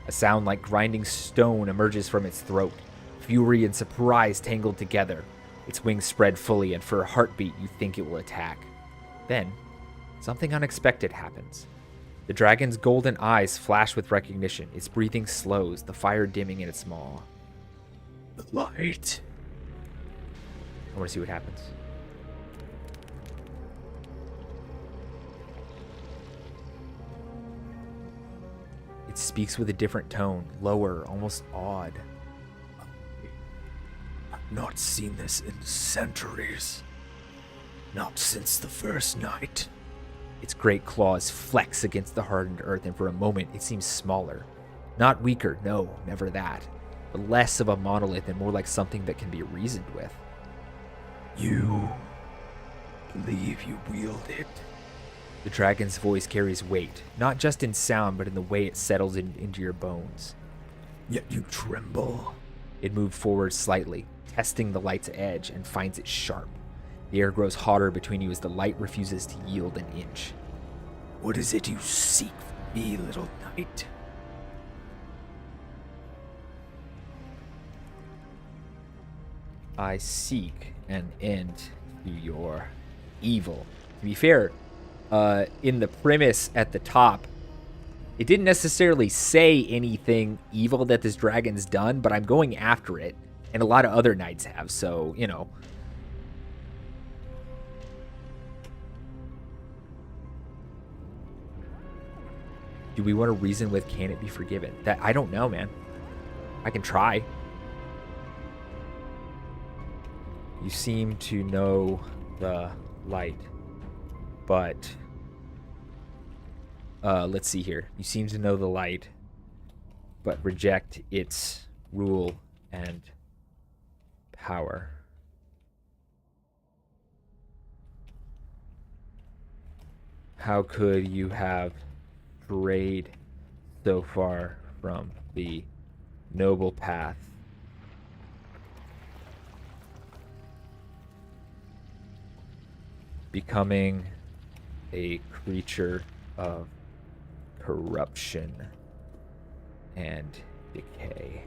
A sound like grinding stone emerges from its throat, fury and surprise tangled together. Its wings spread fully, and for a heartbeat you think it will attack. Then, something unexpected happens. The dragon's golden eyes flash with recognition. Its breathing slows, the fire dimming in its maw. The light. I want to see what happens. It speaks with a different tone, lower, almost awed. I've not seen this in centuries. Not since the first night. Its great claws flex against the hardened earth, and for a moment it seems smaller. Not weaker, no, never that. But less of a monolith and more like something that can be reasoned with. You believe you wield it? The dragon's voice carries weight, not just in sound, but in the way it settles into your bones. Yet you tremble. It moved forward slightly, testing the light's edge, and finds it sharp. The air grows hotter between you as the light refuses to yield an inch. What is it you seek from me, little knight? I seek an end to your evil. To be fair, in the premise at the top, it didn't necessarily say anything evil that this dragon's done, but I'm going after it, and a lot of other knights have, so, you know. Do we want to reason with, can it be forgiven? That I don't know, man. I can try. You seem to know the light, but let's see here. You seem to know the light, but reject its rule and power. How could you have strayed so far from the noble path? Becoming a creature of corruption and decay.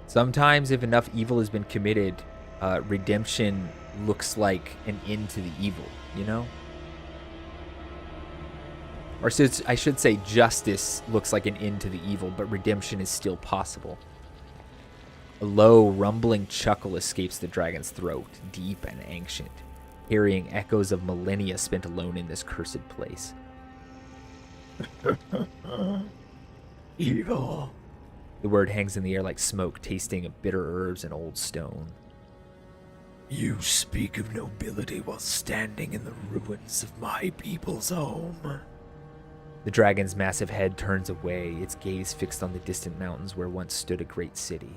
Sometimes, if enough evil has been committed, redemption looks like an end to the evil, you know? Or I should say justice looks like an end to the evil, but redemption is still possible. A low, rumbling chuckle escapes the dragon's throat, deep and ancient, carrying echoes of millennia spent alone in this cursed place. Evil. The word hangs in the air like smoke, tasting of bitter herbs and old stone. You speak of nobility while standing in the ruins of my people's home. The dragon's massive head turns away, its gaze fixed on the distant mountains where once stood a great city.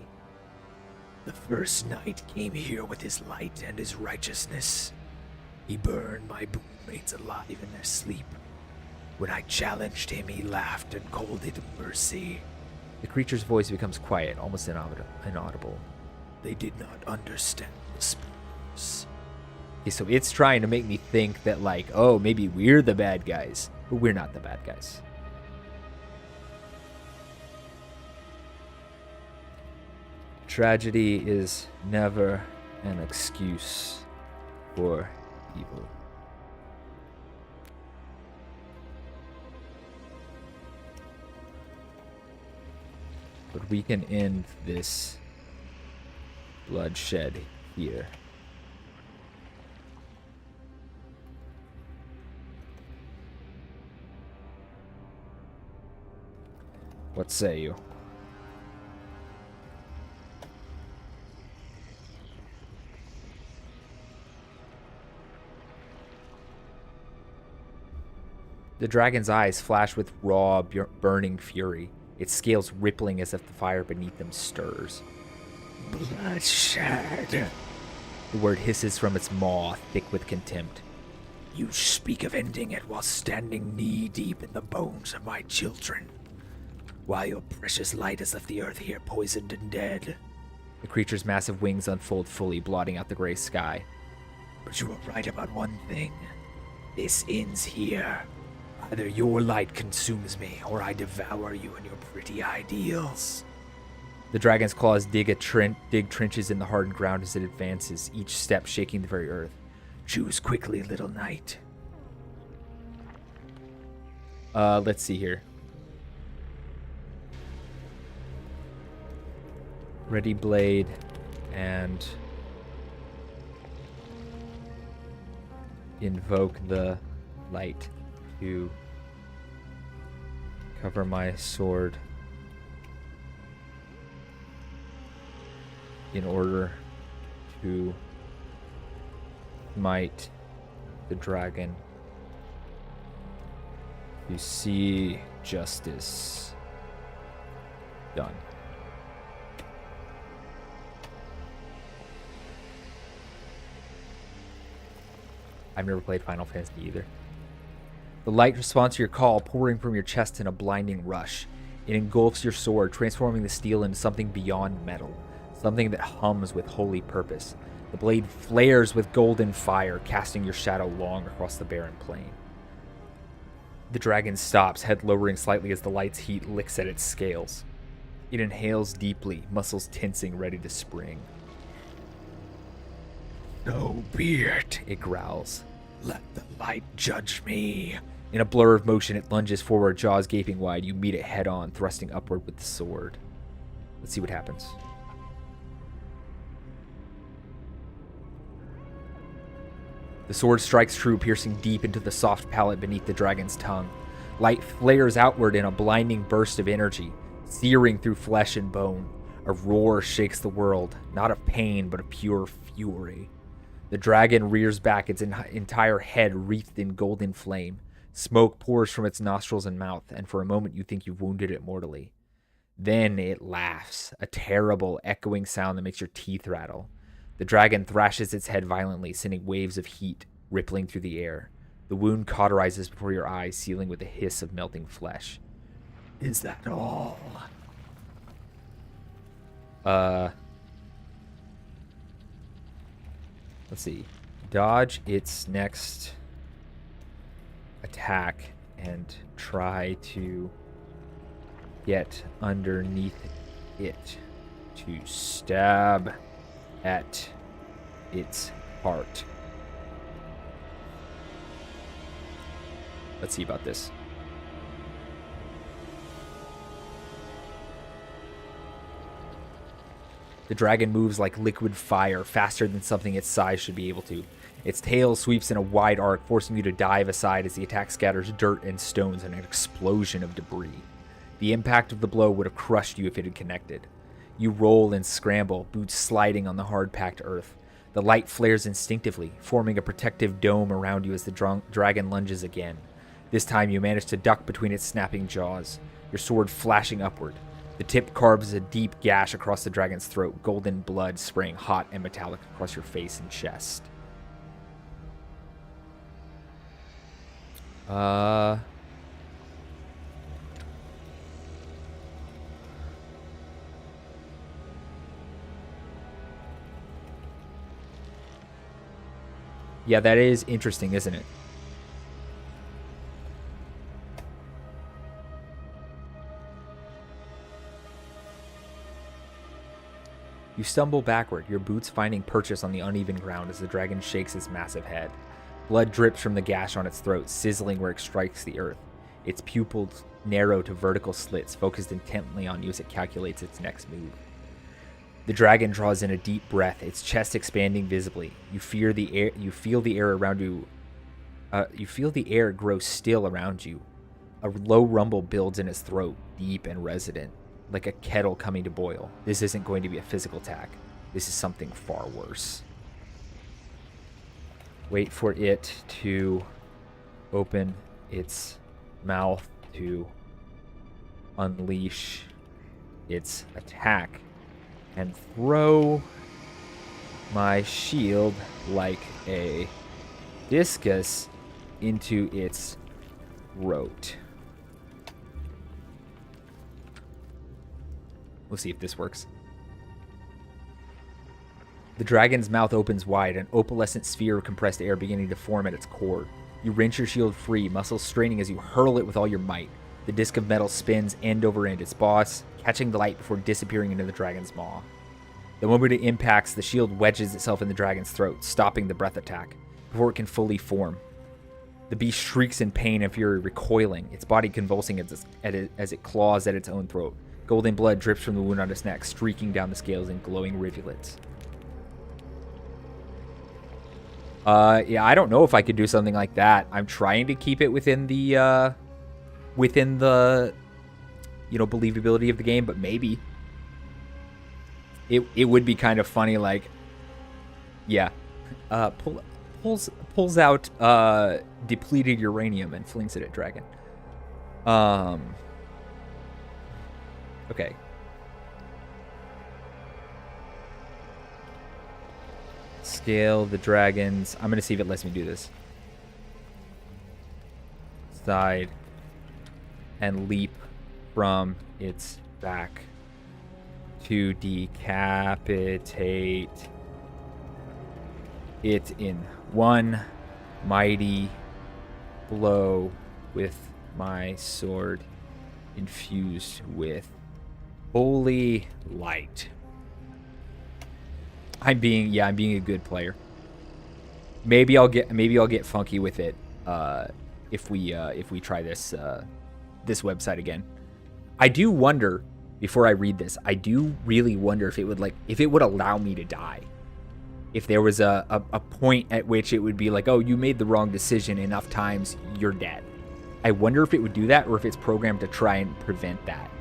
The first knight came here with his light and his righteousness. He burned my boonmates alive in their sleep. When I challenged him, he laughed and called it mercy. The creature's voice becomes quiet, almost inaudible. They did not understand the spurs. Okay, so it's trying to make me think that, like, oh, maybe we're the bad guys, but we're not the bad guys. Tragedy is never an excuse for evil. But we can end this bloodshed here. What say you? The dragon's eyes flash with raw, burning fury, its scales rippling as if the fire beneath them stirs. Bloodshed. The word hisses from its maw, thick with contempt. You speak of ending it while standing knee-deep in the bones of my children. While your precious light has left the earth here poisoned and dead. The creature's massive wings unfold fully, blotting out the gray sky. But you are right about one thing. This ends here. Either your light consumes me, or I devour you and your pretty ideals. The dragon's claws dig trenches in the hardened ground as it advances, each step shaking the very earth. Choose quickly, little knight. Let's see here. Ready blade and invoke the light to cover my sword in order to smite the dragon to see justice done. I've never played Final Fantasy either. The light responds to your call, pouring from your chest in a blinding rush. It engulfs your sword, transforming the steel into something beyond metal, something that hums with holy purpose. The blade flares with golden fire, casting your shadow long across the barren plain. The dragon stops, head lowering slightly as the light's heat licks at its scales. It inhales deeply, muscles tensing, ready to spring. So be it, it growls. Let the light judge me. In a blur of motion, it lunges forward, jaws gaping wide. You meet it head on, thrusting upward with the sword. Let's see what happens. The sword strikes true, piercing deep into the soft palate beneath the dragon's tongue. Light flares outward in a blinding burst of energy, searing through flesh and bone. A roar shakes the world, not of pain, but of pure fury. The dragon rears back, its entire head wreathed in golden flame. Smoke pours from its nostrils and mouth, and for a moment you think you've wounded it mortally. Then it laughs, a terrible, echoing sound that makes your teeth rattle. The dragon thrashes its head violently, sending waves of heat rippling through the air. The wound cauterizes before your eyes, sealing with a hiss of melting flesh. Is that all? Let's see. Dodge its next attack and try to get underneath it to stab at its heart. Let's see about this. The dragon moves like liquid fire, faster than something its size should be able to. Its tail sweeps in a wide arc, forcing you to dive aside as the attack scatters dirt and stones in an explosion of debris. The impact of the blow would have crushed you if it had connected. You roll and scramble, boots sliding on the hard-packed earth. The light flares instinctively, forming a protective dome around you as the dragon lunges again. This time you manage to duck between its snapping jaws, your sword flashing upward. The tip carves a deep gash across the dragon's throat, golden blood spraying hot and metallic across your face and chest. Yeah, that is interesting, isn't it? You stumble backward, your boots finding purchase on the uneven ground as the dragon shakes its massive head. Blood drips from the gash on its throat, sizzling where it strikes the earth. Its pupils narrow to vertical slits, focused intently on you as it calculates its next move. The dragon draws in a deep breath, its chest expanding visibly. You feel the air around you. You feel the air grow still around you. A low rumble builds in its throat, deep and resonant, like a kettle coming to boil. This isn't going to be a physical attack. This is something far worse. Wait for it to open its mouth to unleash its attack and throw my shield like a discus into its throat. We'll see if this works. The dragon's mouth opens wide, an opalescent sphere of compressed air beginning to form at its core. You wrench your shield free, muscles straining as you hurl it with all your might. The disc of metal spins end over end, its boss catching the light before disappearing into the dragon's maw. The moment it impacts, the shield wedges itself in the dragon's throat, stopping the breath attack before it can fully form. The beast shrieks in pain and fury, recoiling, its body convulsing as it claws at its own throat. Golden blood drips from the wound on its neck, streaking down the scales in glowing rivulets. Yeah, I don't know if I could do something like that. I'm trying to keep it within the, believability of the game, but maybe. It would be kind of funny, like, yeah, pulls out depleted uranium and flings it at dragon. Okay. Scale the dragons. I'm going to see if it lets me do this. Side. And leap from its back to decapitate it in one mighty blow with my sword infused with holy light. I'm being a good player. Maybe I'll get funky with it if we try this website again. I do wonder, before I read this, I do really wonder if it would allow me to die. If there was a point at which it would be like, oh, you made the wrong decision enough times, you're dead. I wonder if it would do that or if it's programmed to try and prevent that.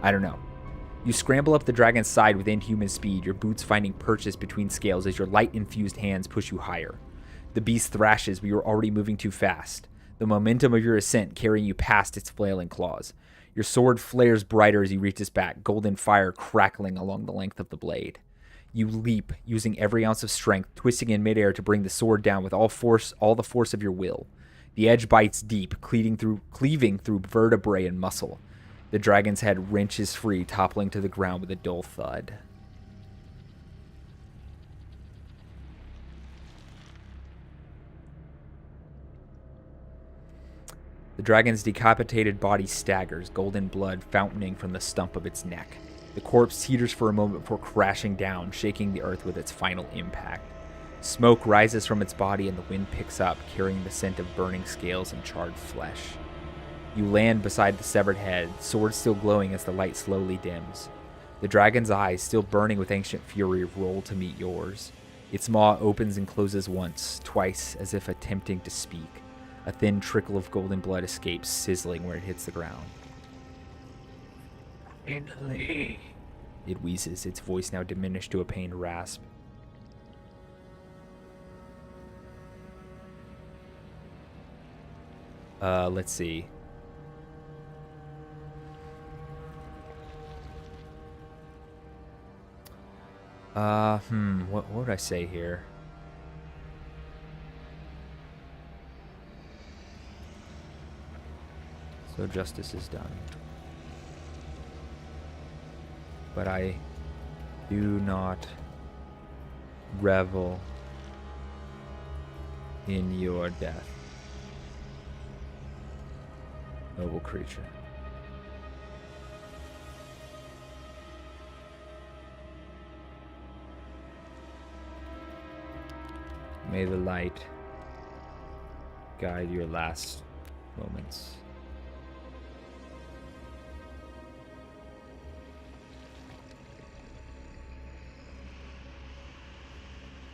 I don't know. You scramble up the dragon's side with inhuman speed, your boots finding purchase between scales as your light-infused hands push you higher. The beast thrashes, but you're already moving too fast, the momentum of your ascent carrying you past its flailing claws. Your sword flares brighter as you reach its back, golden fire crackling along the length of the blade. You leap, using every ounce of strength, twisting in midair to bring the sword down with all the force of your will. The edge bites deep, cleaving through vertebrae and muscle. The dragon's head wrenches free, toppling to the ground with a dull thud. The dragon's decapitated body staggers, golden blood fountaining from the stump of its neck. The corpse teeters for a moment before crashing down, shaking the earth with its final impact. Smoke rises from its body and the wind picks up, carrying the scent of burning scales and charred flesh. You land beside the severed head, sword still glowing as the light slowly dims. The dragon's eyes, still burning with ancient fury, roll to meet yours. Its maw opens and closes once, twice, as if attempting to speak. A thin trickle of golden blood escapes, sizzling where it hits the ground. Finally. It wheezes, its voice now diminished to a pained rasp. Let's see. What would I say here? So justice is done. But I do not revel in your death, noble creature. May the light guide your last moments.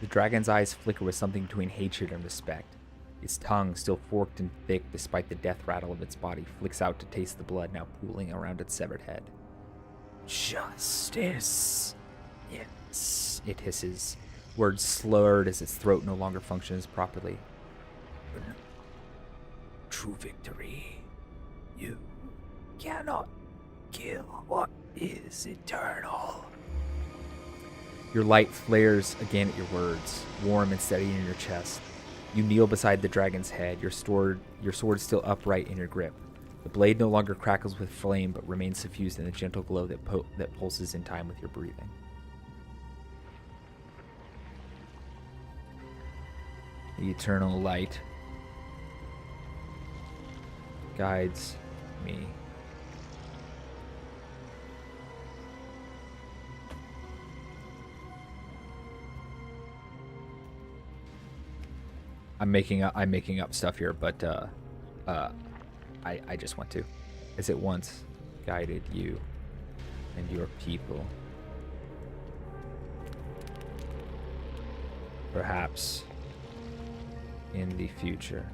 The dragon's eyes flicker with something between hatred and respect. Its tongue, still forked and thick despite the death rattle of its body, flicks out to taste the blood now pooling around its severed head. Justice. Yes. It hisses, words slurred as its throat no longer functions properly. True victory. You cannot kill what is eternal. Your light flares again at your words, warm and steady in your chest. You kneel beside the dragon's head, your sword still upright in your grip. The blade no longer crackles with flame, but remains suffused in the gentle glow that pulses in time with your breathing. The eternal light guides me. I'm making up stuff here, but I just want to. As it once guided you and your people. Perhaps in the future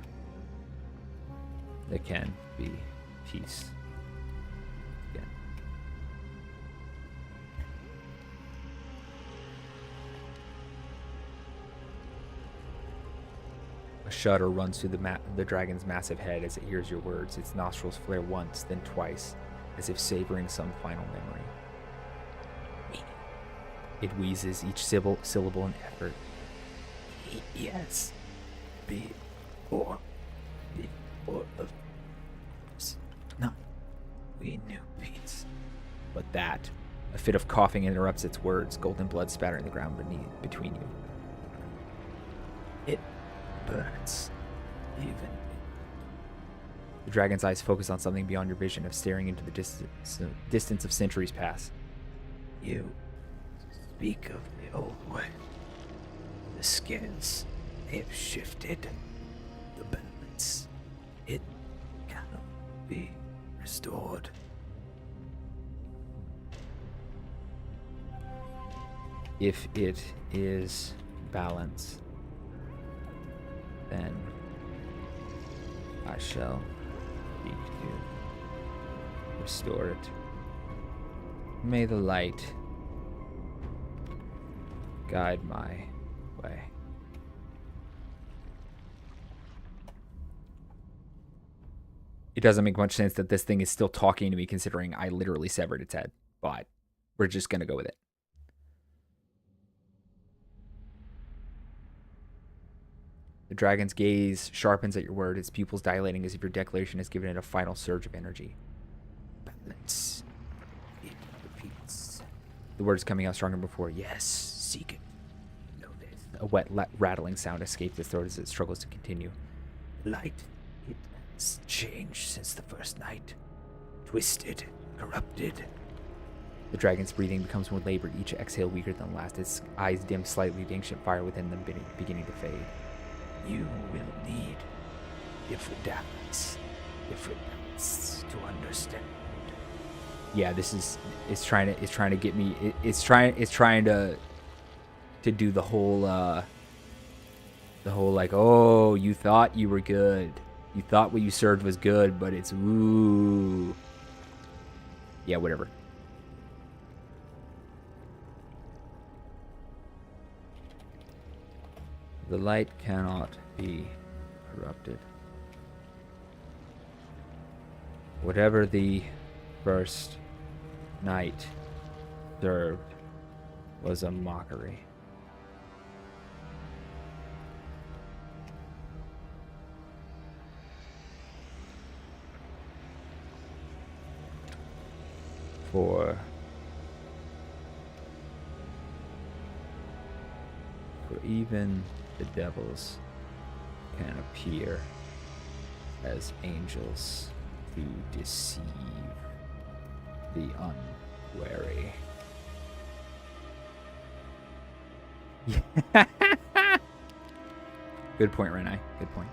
there can be peace again. A shudder runs through the dragon's massive head as it hears your words. Its nostrils flare once, then twice, as if savoring some final memory. It wheezes, each syllable an effort. Yes. Before of no, we knew peace. But that, a fit of coughing interrupts its words, golden blood spattering the ground between you. It burns, even. The dragon's eyes focus on something beyond your vision of staring into the distance of centuries past. You speak of the old way. The scales, they've shifted. The balance, it cannot be restored. If it is balance, then I shall seek to restore it. May the light guide my way. It doesn't make much sense that this thing is still talking to me considering I literally severed its head, but we're just going to go with it. The dragon's gaze sharpens at your word, its pupils dilating as if your declaration has given it a final surge of energy. Balance. It repeats. The words coming out stronger than before. Yes, seek it. Know this. A wet rattling sound escapes its throat as it struggles to continue. Light. It has changed since the first night. Twisted, corrupted. The dragon's breathing becomes more labored, each exhale weaker than the last. Its eyes dim slightly, the ancient fire within them beginning to fade. You will need different eyes, to understand. Yeah, this is it's trying to get me. It's trying to do the whole like, oh, you thought you were good, you thought what you served was good, but it's ooh. Yeah, whatever. The light cannot be corrupted. Whatever the first night served was a mockery. For even the devils can appear as angels to deceive the unwary. Good point, Renai. Good point.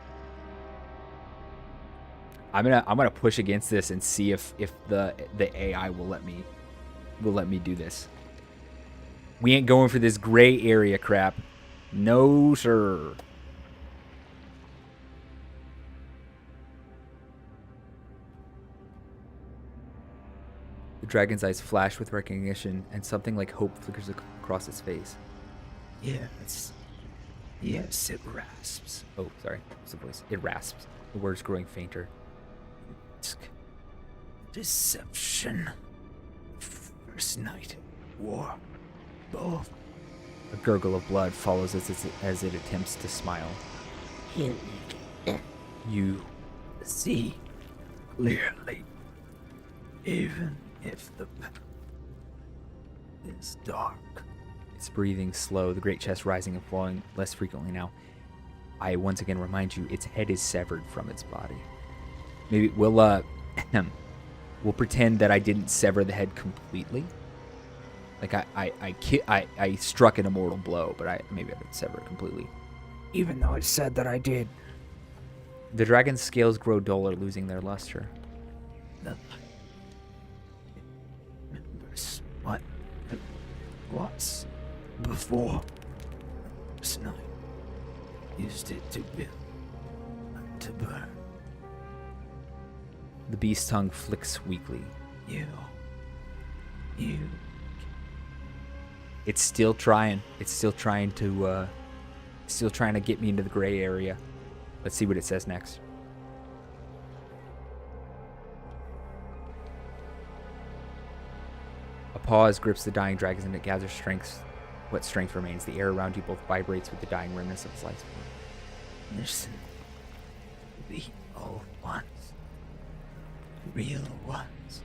I'm gonna push against this and see if the AI will let me do this. We ain't going for this gray area crap. No, sir. The dragon's eyes flash with recognition, and something like hope flickers across its face. Yes, it rasps. Oh, sorry. It's the voice. It rasps. The words growing fainter. Deception. First night. War. Both. A gurgle of blood follows as it attempts to smile. You see clearly, even if the path is dark. It's breathing slow, the great chest rising and falling less frequently now. I once again remind you, its head is severed from its body. Maybe we'll pretend that I didn't sever the head completely. Like I struck an immortal blow, but maybe I didn't sever it completely. Even though it said that I did. The dragon's scales grow duller, losing their luster. The light remembers what it was before. This night used it to build and to burn. The beast's tongue flicks weakly. You. It's still trying. It's still trying to get me into the gray area. Let's see what it says next. A pause grips the dying dragon and it gathers strength. What strength remains? The air around you both vibrates with the dying remnants of its life. Listen. The old ones. Real ones.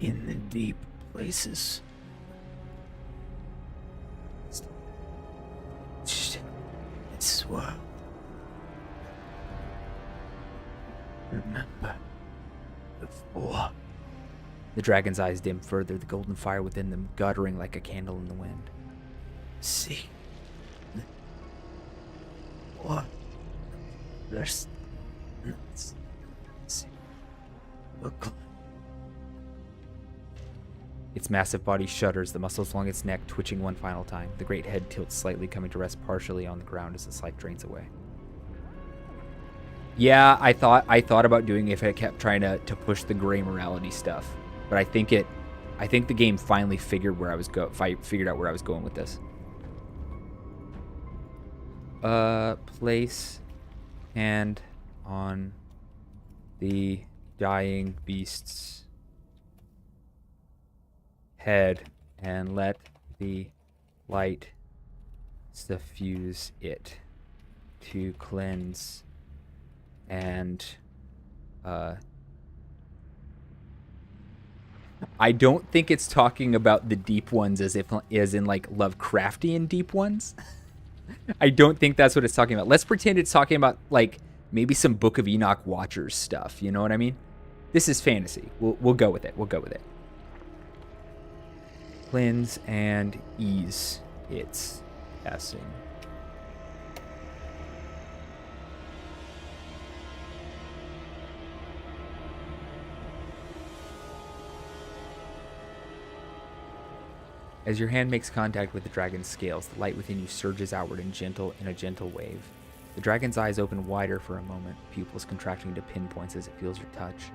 In the deep places. This world. Remember before. The dragon's eyes dim further, the golden fire within them guttering like a candle in the wind. See. What? There's. See. Look. Its massive body shudders, the muscles along its neck twitching one final time. The great head tilts slightly, coming to rest partially on the ground as its life drains away. Yeah, I thought about doing it if it kept trying to push the gray morality stuff, but I think the game finally figured where I was figured out where I was going with this. Place hand on the dying beast's head and let the light suffuse it to cleanse and I don't think it's talking about the deep ones as in like Lovecraftian deep ones. I don't think that's what it's talking about. Let's pretend it's talking about like maybe some Book of Enoch Watchers stuff, you know what I mean? This is fantasy. We'll go with it. We'll go with it. cleanse, and ease its passing. As your hand makes contact with the dragon's scales, the light within you surges outward in a gentle wave. The dragon's eyes open wider for a moment, pupils contracting to pinpoints as it feels your touch.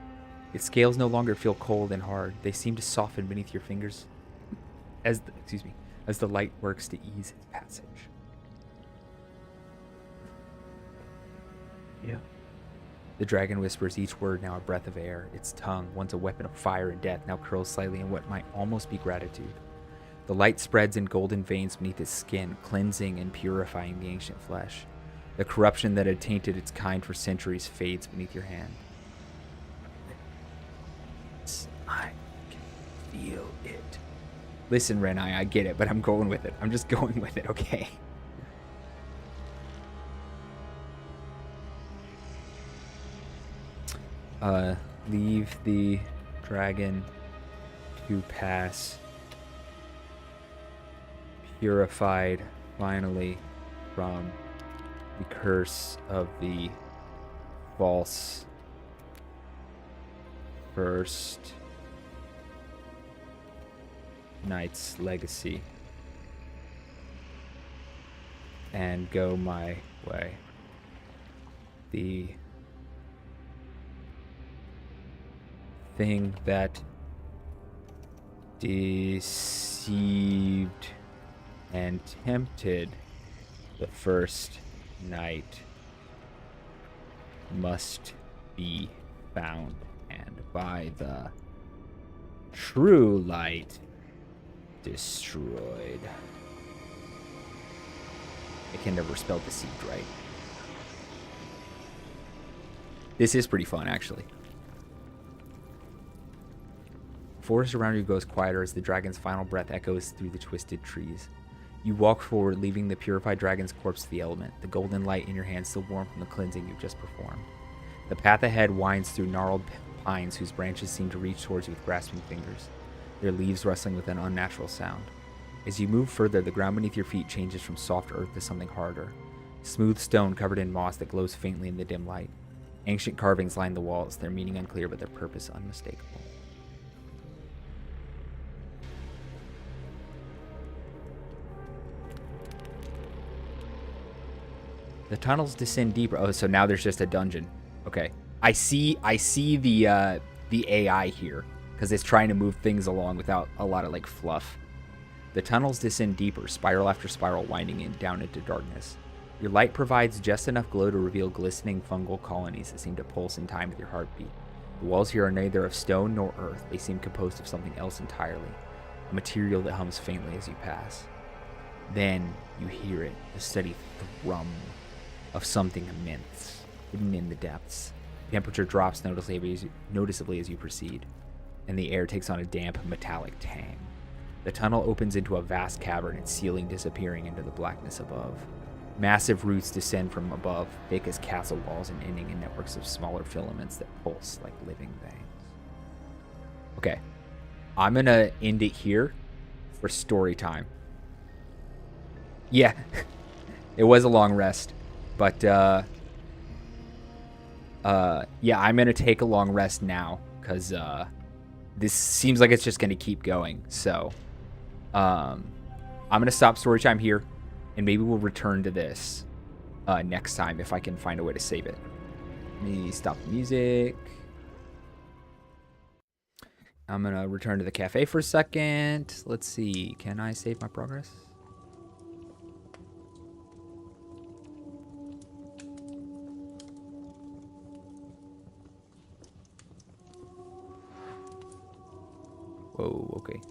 Its scales no longer feel cold and hard. They seem to soften beneath your fingers as the light works to ease its passage. Yeah. The dragon whispers each word now a breath of air. Its tongue, once a weapon of fire and death, now curls slightly in what might almost be gratitude. The light spreads in golden veins beneath its skin, cleansing and purifying the ancient flesh. The corruption that had tainted its kind for centuries fades beneath your hand. I can feel it. Listen, Renai, I get it, but I'm going with it. I'm just going with it, okay? Leave the dragon to pass. Purified, finally, from the curse of the false first knight's legacy, and go my way. The thing that deceived and tempted the first knight must be found, and by the true light destroyed. I can never spell deceived right. This is pretty fun, actually. The forest around you goes quieter as the dragon's final breath echoes through the twisted trees. You walk forward, leaving the purified dragon's corpse to the element, the golden light in your hand still warm from the cleansing you've just performed. The path ahead winds through gnarled pines whose branches seem to reach towards you with grasping fingers, their leaves rustling with an unnatural sound. As you move further, the ground beneath your feet changes from soft earth to something harder. Smooth stone covered in moss that glows faintly in the dim light. Ancient carvings line the walls, their meaning unclear but their purpose unmistakable. The tunnels descend deeper. Oh, so now there's just a dungeon. Okay. I see the AI here, because it's trying to move things along without a lot of like fluff. The tunnels descend deeper, spiral after spiral, winding down into darkness. Your light provides just enough glow to reveal glistening fungal colonies that seem to pulse in time with your heartbeat. The walls here are neither of stone nor earth. They seem composed of something else entirely, a material that hums faintly as you pass. Then you hear it, the steady thrum of something immense, hidden in the depths. The temperature drops noticeably as you proceed, and the air takes on a damp, metallic tang. The tunnel opens into a vast cavern, its ceiling disappearing into the blackness above. Massive roots descend from above, thick as castle walls and ending in networks of smaller filaments that pulse like living veins. Okay, I'm gonna end it here for story time. Yeah, it was a long rest, but yeah, I'm gonna take a long rest now because this seems like it's just gonna keep going. So I'm gonna stop story time here, and maybe we'll return to this next time if I can find a way to save it. Let me stop the music. I'm gonna return to the cafe for a second. Let's see, can I save my progress? Whoa, okay.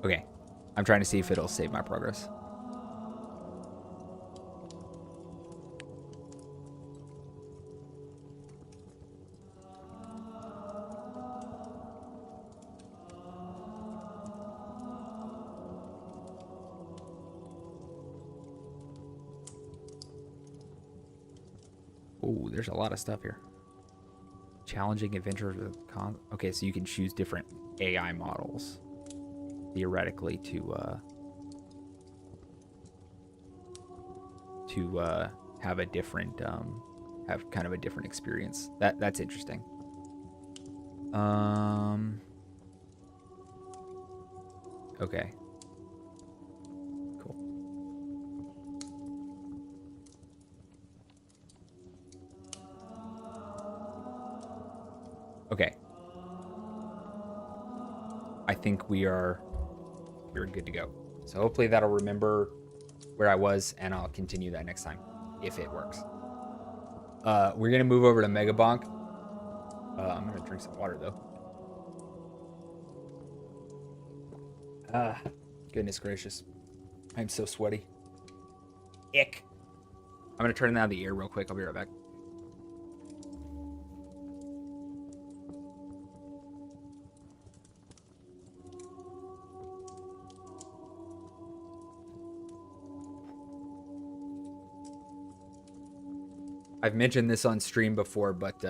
Okay, I'm trying to see if it'll save my progress. Oh, there's a lot of stuff here. Challenging adventures with okay, so you can choose different AI models theoretically to have a different have kind of a different experience. That's interesting. Okay. Cool. Okay. I think we're good to go. So hopefully that'll remember where I was, and I'll continue that next time if it works. We're gonna move over to Megabonk. I'm gonna drink some water though. Goodness gracious. I'm so sweaty. Ick. I'm gonna turn down the air real quick. I'll be right back. I've mentioned this on stream before, but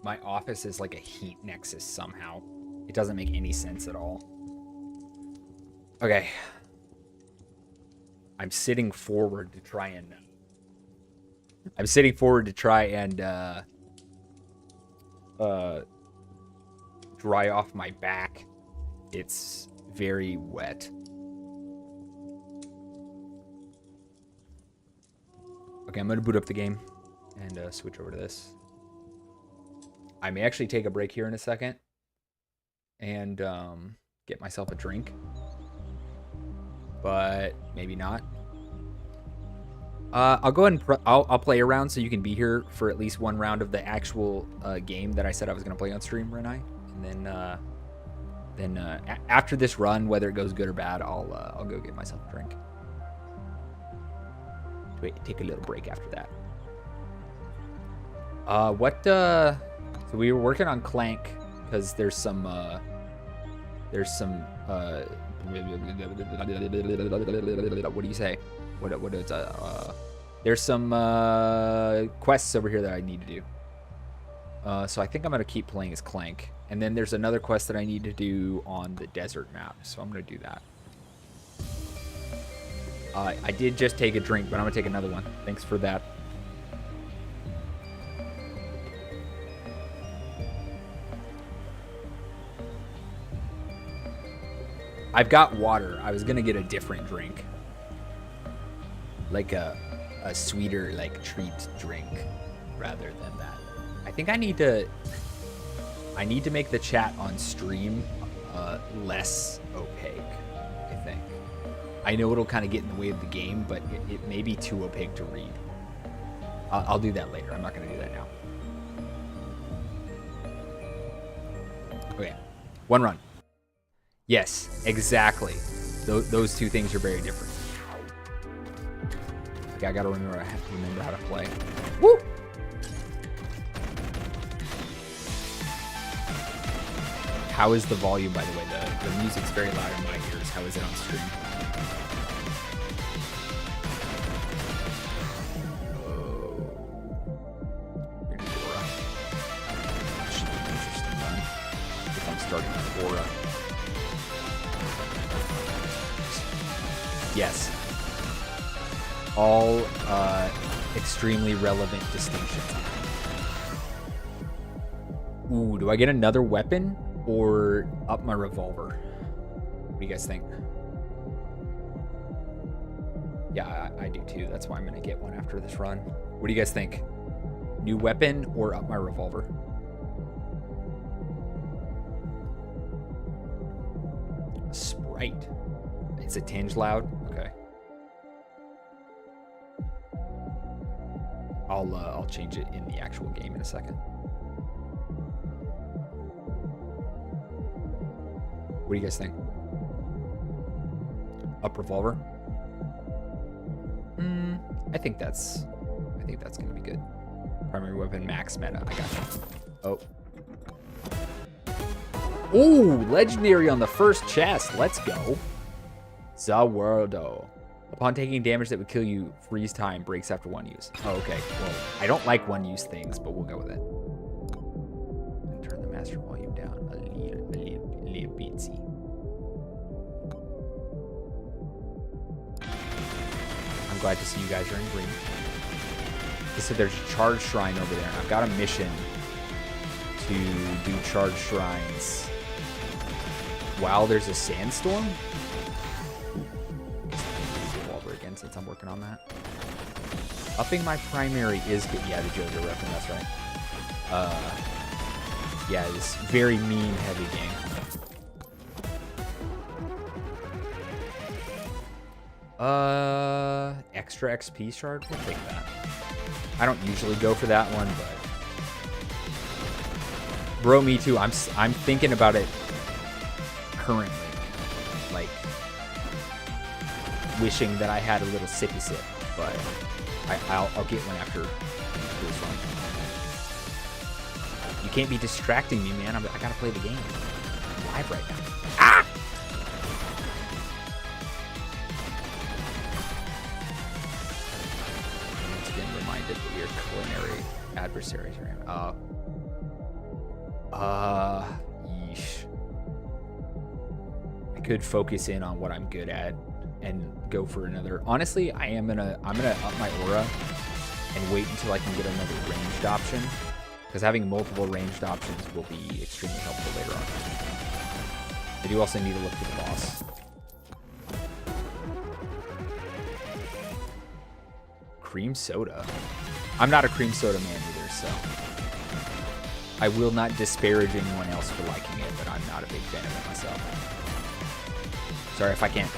my office is like a heat nexus somehow. It doesn't make any sense at all. Okay. I'm sitting forward to try and dry off my back. It's very wet. Okay, I'm gonna boot up the game and switch over to this. I may actually take a break here in a second and get myself a drink, but maybe not. I'll go ahead and I'll play around so you can be here for at least one round of the actual game that I said I was gonna play on stream, Renai, and then after this run, whether it goes good or bad, I'll go get myself a drink. Wait, take a little break after that. So we were working on Clank because there's some what do you say? What is there's some quests over here that I need to do. So I think I'm gonna keep playing as Clank, and then there's another quest that I need to do on the desert map, so I'm gonna do that. I did just take a drink, but I'm gonna take another one. Thanks for that. I've got water. I was gonna get a different drink, like a sweeter, like, treat drink rather than that. I think I need to make the chat on stream less opaque. I think. I know it'll kind of get in the way of the game, but it may be too opaque to read. I'll do that later. I'm not gonna do that now. Okay, one run. Yes, exactly. Those two things are very different. Okay, I gotta remember how to play. Woo! How is the volume, by the way? The music's very loud in my ears. How is it on stream? If I'm starting with Aura. Yes. All extremely relevant distinctions. Ooh, do I get another weapon or up my revolver? What do you guys think? Yeah, I do too. That's why I'm going to get one after this run. What do you guys think? New weapon or up my revolver? Sprite. It's a tinge loud? Okay. I'll change it in the actual game in a second. What do you guys think? Up revolver? I think that's gonna be good. Primary weapon, max meta. I got you. Oh. Ooh, legendary on the first chest. Let's go. Zawardo. Upon taking damage that would kill you, freeze time breaks after 1 use. Oh, okay. Well, I don't like 1-use things, but we'll go with it. And turn the master volume down a little bitsy. I'm glad to see you guys are in green. They said there's a charge shrine over there, and I've got a mission to do charge shrines while there's a sandstorm. Revolver again, since I'm working on that. Upping my primary is good. Yeah, the JoJo reference, that's right. Yeah, this very meme heavy game. Extra XP shard? We'll take that. I don't usually go for that one, but bro, me too. I'm thinking about it currently, like wishing that I had a little sippy sip, but I'll get one after this one. You can't be distracting me, man. I gotta play the game. I'm live right now. Ah! Once again, reminded that we are culinary adversaries, right? Yeesh. I could focus in on what I'm good at and go for another. Honestly, I'm gonna up my aura and wait until I can get another ranged option, because having multiple ranged options will be extremely helpful later on. I do also need to look for the boss. Cream soda. I'm not a cream soda man either, so I will not disparage anyone else for liking it, but I'm not a big fan of it myself. Sorry if I can't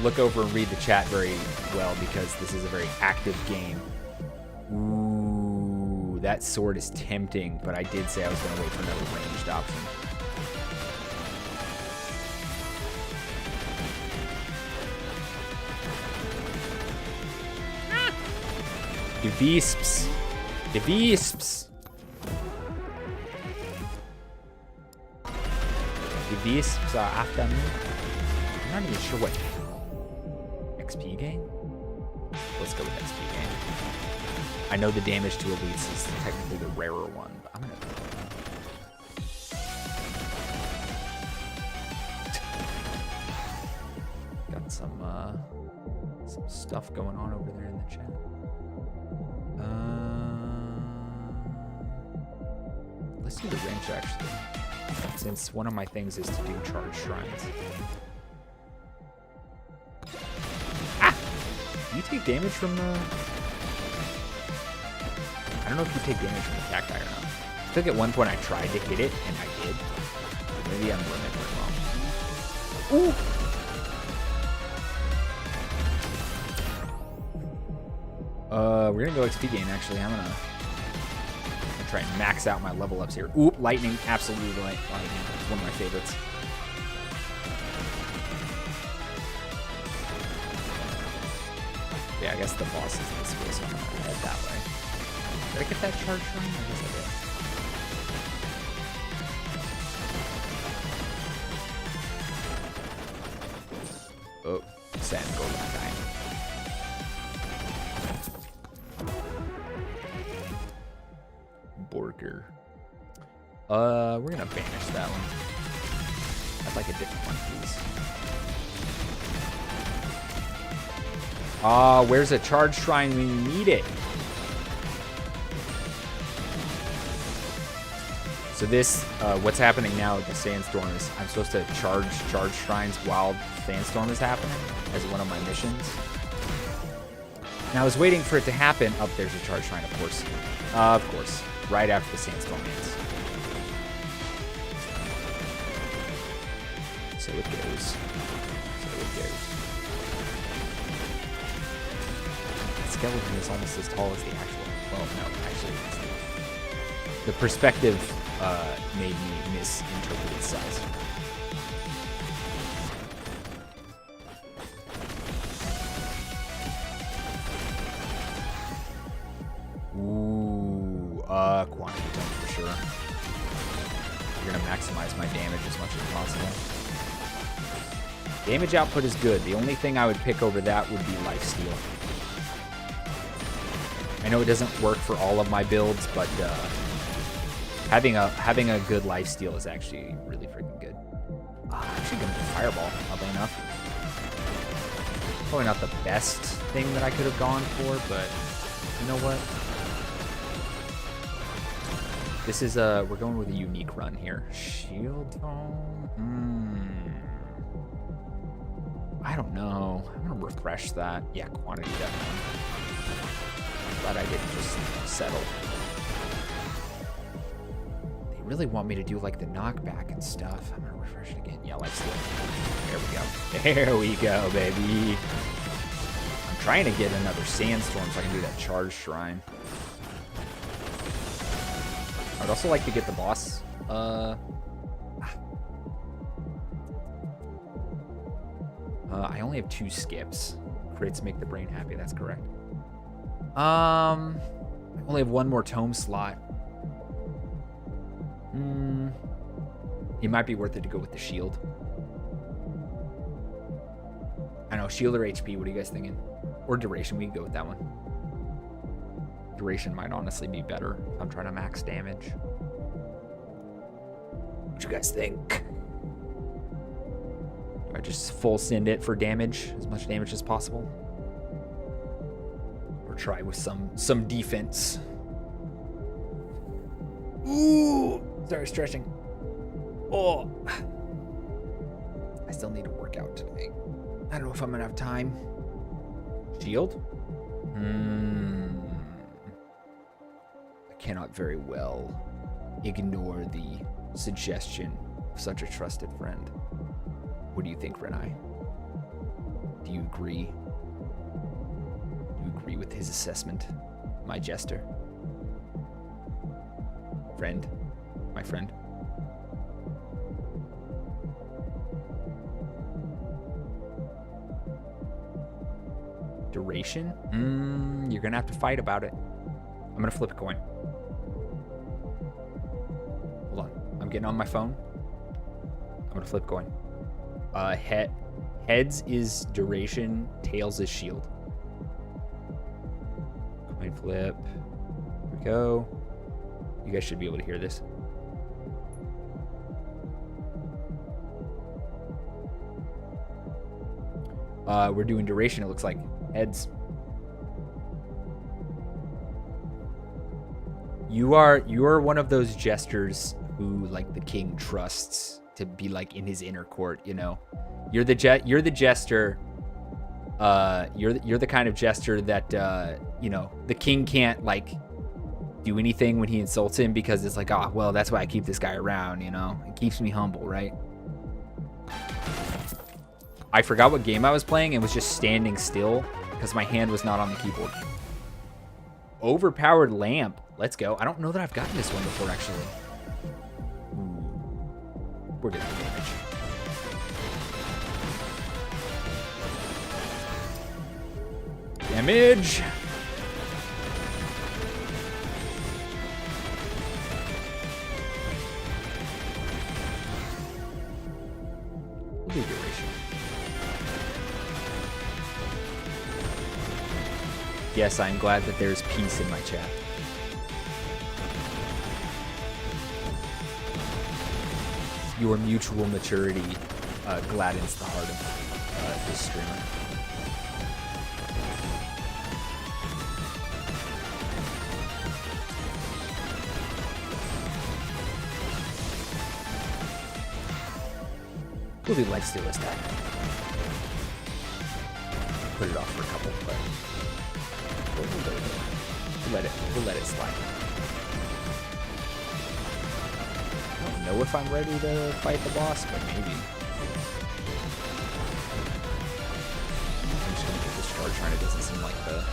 look over and read the chat very well because this is a very active game. Ooh, that sword is tempting, but I did say I was going to wait for another ranged option. The Visps. The Visps. The Visps are after me. I'm not even sure what. XP gain? Let's go with XP gain. I know the damage to elites is technically the rarer one, but I'm gonna. Got some stuff going on over there in the chat. Let's do the wrench actually, since one of my things is to do charge shrines. Ah! Do you take damage from the... I don't know if you take damage from the cacti or not. I think at one point I tried to hit it, and I did. Maybe I'm remembering wrong. Ooh! We're gonna go XP gain actually. I'm gonna try and max out my level ups here. Oop, lightning, absolutely lightning. It's one of my favorites. Yeah, I guess the boss is this way, so I'm gonna head that way. Did I get that charge from? I guess I did. Oh, sand golden guy. Borger. We're gonna banish that one. I'd like a different one, please. Where's a charge shrine when you need it? So this, what's happening now with the sandstorm is I'm supposed to charge shrines while sandstorm is happening as one of my missions. And I was waiting for it to happen. Oh, there's a charge shrine, of course. Of course. Right after the sandstorm ends. So it goes. So it goes. The skeleton is almost as tall as the actual. Well, no, actually, the perspective made me misinterpret its size. Quantity jump for sure. You're gonna maximize my damage as much as possible. Damage output is good. The only thing I would pick over that would be lifesteal. I know it doesn't work for all of my builds, but having a good lifesteal is actually really freaking good. I'm actually going to fireball, oddly enough. Probably not the best thing that I could have gone for, but you know what? This is we're going with a unique run here. Shield tome? I don't know. I'm gonna refresh that. Yeah, quantity definitely. Glad I didn't just settle. They really want me to do like the knockback and stuff. I'm gonna refresh it again. Yeah, let's do it. There we go. There we go, baby. I'm trying to get another sandstorm so I can do that charge shrine. I would also like to get the boss. I only have 2 skips. Crits make the brain happy. That's correct. I only have 1 more tome slot. It might be worth it to go with the shield. I know, shield or HP. What are you guys thinking? Or duration. We can go with that one. Duration might honestly be better if I'm trying to max damage. What you guys think? Do I just full send it for damage, as much damage as possible? Or try with some defense? Ooh, sorry, stretching. Oh, I still need to work out today. I don't know if I'm gonna have time. Shield? I cannot very well ignore the suggestion of such a trusted friend. What do you think, Renai? Do you agree? Do you agree with his assessment, my jester? Friend? My friend? Duration? You're gonna have to fight about it. I'm gonna flip a coin. Hold on. I'm getting on my phone. I'm gonna flip a coin. Heads is duration, tails is shield. Coin flip. Here we go. You guys should be able to hear this. We're doing duration, it looks like. Heads. You are one of those jesters who like the king trusts to be like in his inner court, you know. You're the jester. You're the kind of jester that you know, the king can't like do anything when he insults him because it's like, oh, well, that's why I keep this guy around, you know. It keeps me humble, right? I forgot what game I was playing and was just standing still because my hand was not on the keyboard. Overpowered lamp. Let's go. I don't know that I've gotten this one before, actually. Ooh. We're gonna do damage. Damage. We'll do duration. Yes, I'm glad that there's peace in my chat. Your mutual maturity gladdens the heart of this streamer. We'll do lifesteal this time. Put it off for a couple, but we'll let it slide. I don't know if I'm ready to fight the boss, but maybe. I'm just gonna get this charge run. It doesn't seem like the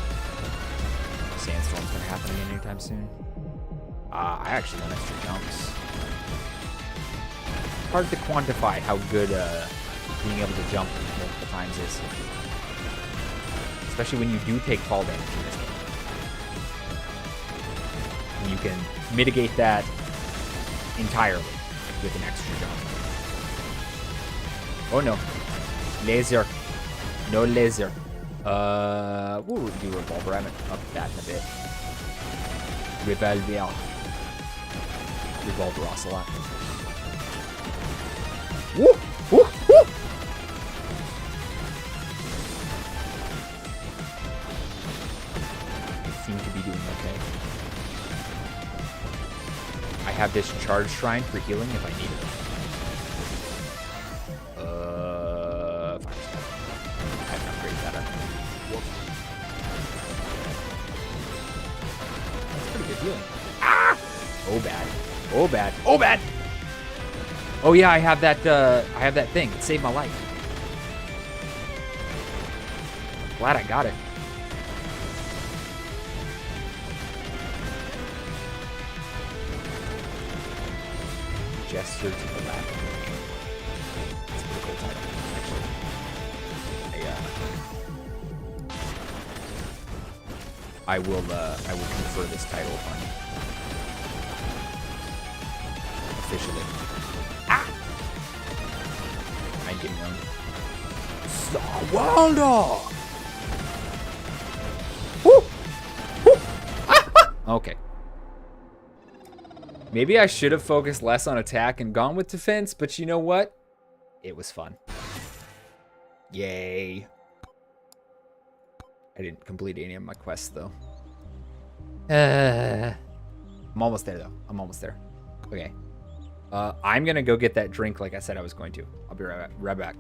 sandstorm's gonna happen again anytime soon. I actually want extra jumps. Hard to quantify how good being able to jump multiple times is. Especially when you do take fall damage in this game. And you can mitigate that entirely with an extra jump. Oh no. Laser. No laser. We'll do revolver. I haven't upped that in a bit. Revolver. Revolver ocelot. Woo! Woo! Woo! I seem to be doing okay. I have this charge shrine for healing if I need it. Fine. I can upgrade that. Whoop. That's pretty good healing. Ah! Oh bad. Oh bad. Oh bad. Oh yeah, I have that thing. It saved my life. Glad I got it. Gesture to the left. It's a pretty cool title, actually. I will confer this title upon you. Officially. Ah! I'm getting owned. Sawaldo! Woo! Woo! Ah! Ah! Okay. Maybe I should have focused less on attack and gone with defense, but you know what? It was fun. Yay. I didn't complete any of my quests, though. I'm almost there, though. I'm almost there. Okay. I'm going to go get that drink like I said I was going to. I'll be right back.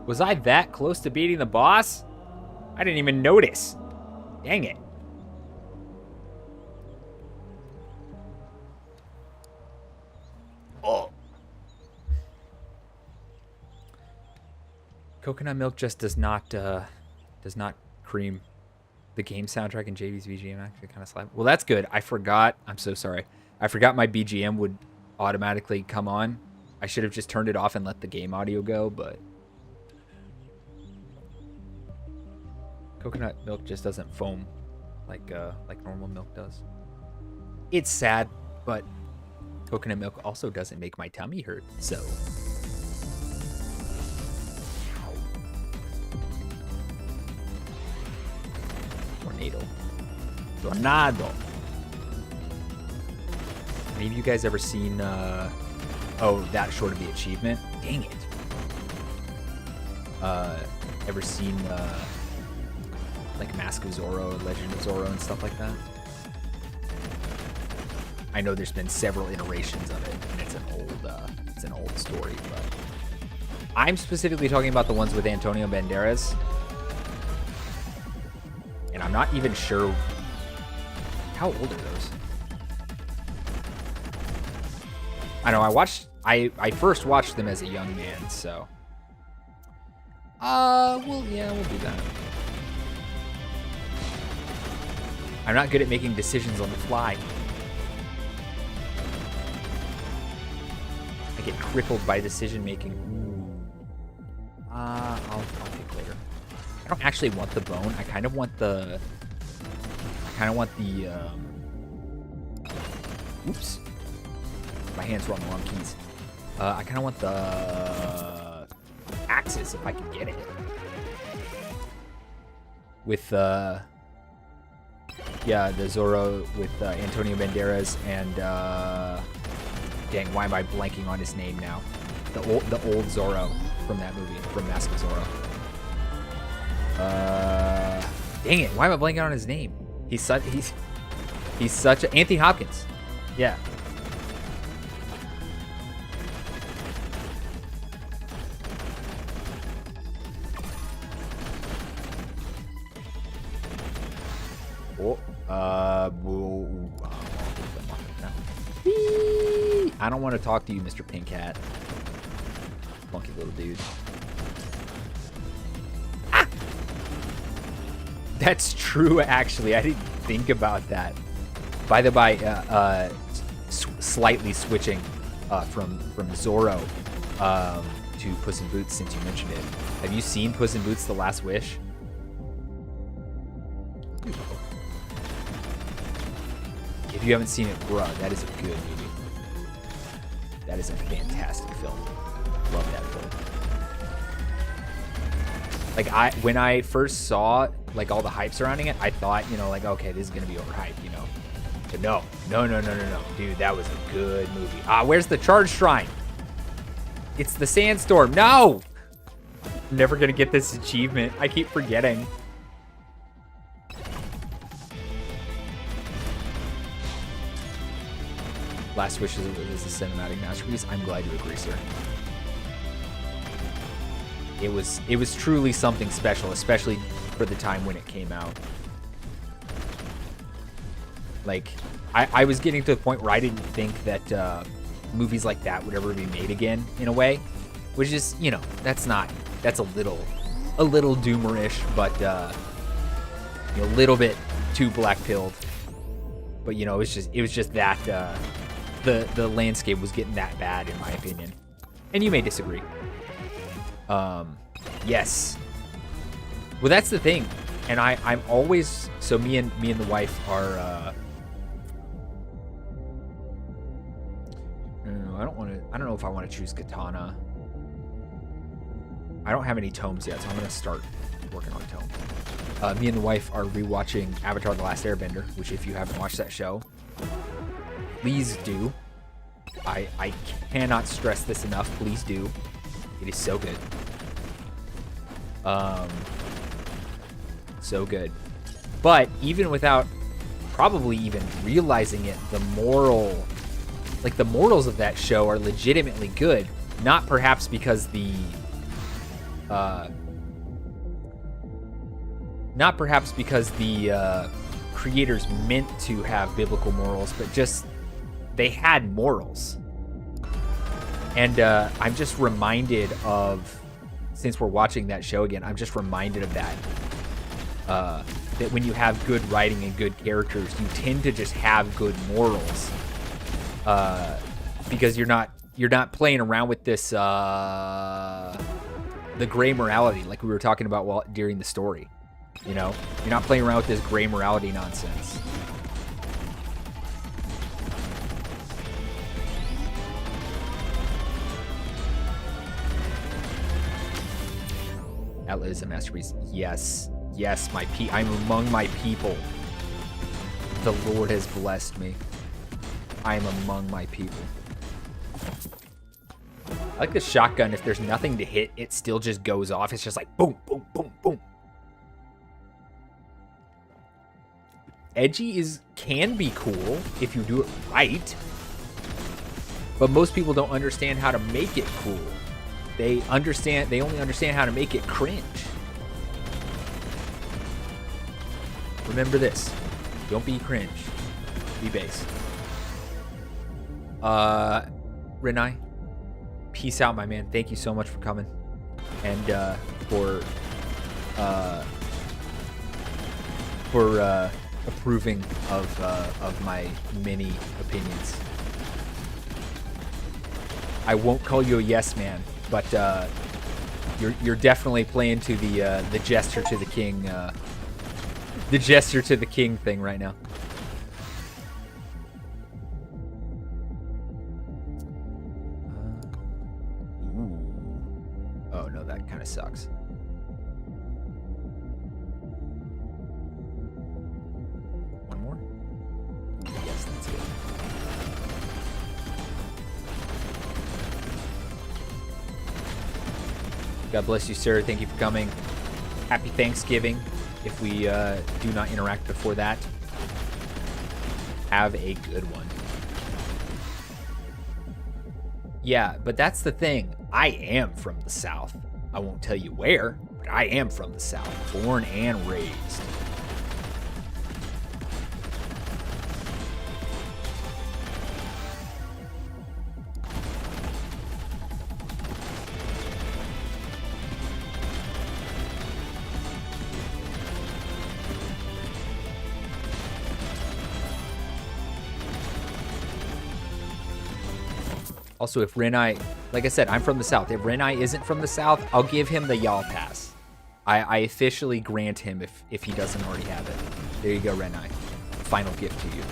Was I that close to beating the boss? I didn't even notice. Dang it. Oh. Coconut milk just does not cream. The game soundtrack and JV's BGM actually kind of slap. Well, that's good. I forgot. I'm so sorry. I forgot my BGM would automatically come on. I should have just turned it off and let the game audio go, but coconut milk just doesn't foam like normal milk does. It's sad, but coconut milk also doesn't make my tummy hurt, so. Tornado. Any of you guys ever seen, oh, that short of the achievement? Dang it. Ever seen, like Mask of Zorro, Legend of Zorro, and stuff like that? I know there's been several iterations of it, and it's an old story, but I'm specifically talking about the ones with Antonio Banderas. And I'm not even sure how old are those. I know I first watched them as a young man, so well, yeah, we'll do that. I'm not good at making decisions on the fly. I get crippled by decision making. Ooh. I'll pick I don't actually want the bone. I kind of want the... Oops. My hands were on the wrong keys. I kind of want the axes if I can get it. With, yeah, the Zorro with Antonio Banderas and, dang, why am I blanking on his name now? The old Zorro from that movie, from Mask of Zorro. Dang it, why am I blanking on his name? He's such a Anthony Hopkins. Yeah. I don't want to talk to you, Mr. Pink Hat. Funky little dude. Ah! That's true, actually. I didn't think about that. By the by, slightly switching from Zorro to Puss in Boots, since you mentioned it. Have you seen Puss in Boots: The Last Wish? If you haven't seen it, bruh, that is a good movie. That is a fantastic film. Love that film. Like, when I first saw, like, all the hype surrounding it, I thought, you know, like, okay, this is gonna be overhyped, you know. But no. Dude, that was a good movie. Where's the Charge Shrine? It's the Sandstorm. No! I'm never gonna get this achievement. I keep forgetting. Last Wish is a cinematic masterpiece. I'm glad you agree, sir. It was truly something special, especially for the time when it came out. Like, I was getting to the point where I didn't think that movies like that would ever be made again, in a way. Which is, you know, that's a little doomerish, but you know, a little bit too black-pilled. But, you know, it was just that the landscape was getting that bad, in my opinion. And you may disagree. Yes. Well, that's the thing. And I'm always, so me and the wife are, I don't know if I want to choose Katana. I don't have any tomes yet, so I'm going to start working on tomes. Me and the wife are rewatching Avatar: The Last Airbender, which, if you haven't watched that show, please do. I cannot stress this enough. Please do. It is so good. So good. But even without probably even realizing it, the morals of that show are legitimately good. Not perhaps because the creators meant to have biblical morals, but just they had morals. And I'm just reminded of, since we're watching that show again, I'm just reminded of that. That when you have good writing and good characters, you tend to just have good morals. Because you're not playing around with this the gray morality like we were talking about during the story. You know, you're not playing around with this gray morality nonsense. Outlet is a masterpiece. Yes, I'm among my people. The Lord has blessed me. I am among my people. I like the shotgun. If there's nothing to hit, it still just goes off. It's just like boom, boom, boom, boom. Edgy can be cool if you do it right, but most people don't understand how to make it cool. They only understand how to make it cringe. Remember this. Don't be cringe. Be base. Renai, peace out, my man. Thank you so much for coming. And for approving of my many opinions. I won't call you a yes man, but You're definitely playing to the gesture to the king, the gesture to the king thing right now. Ooh. Oh no, that kind of sucks. One more. Yes, that's good. God bless you, sir. Thank you for coming. Happy Thanksgiving. If we do not interact before that, have a good one. Yeah, but that's the thing. I am from the South. I won't tell you where, but I am from the South. Born and raised. Also, if Renai, like I said, I'm from the South. If Renai isn't from the South, I'll give him the y'all pass. I officially grant him if he doesn't already have it. There you go, Renai. Final gift to you.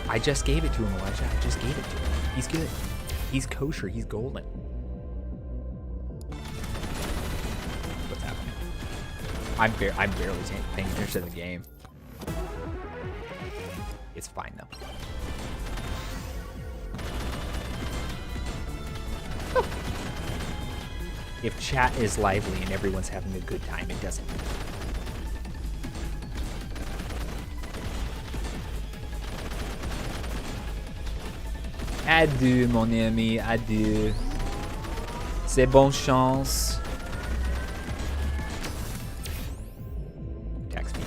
I just gave it to him, Elijah. I just gave it to him. He's good. He's kosher. He's golden. What's happening? I'm barely paying attention to the game. It's fine though. Oh. If chat is lively and everyone's having a good time, it doesn't. Adieu, mon ami, adieu. C'est bonne chance. Text me.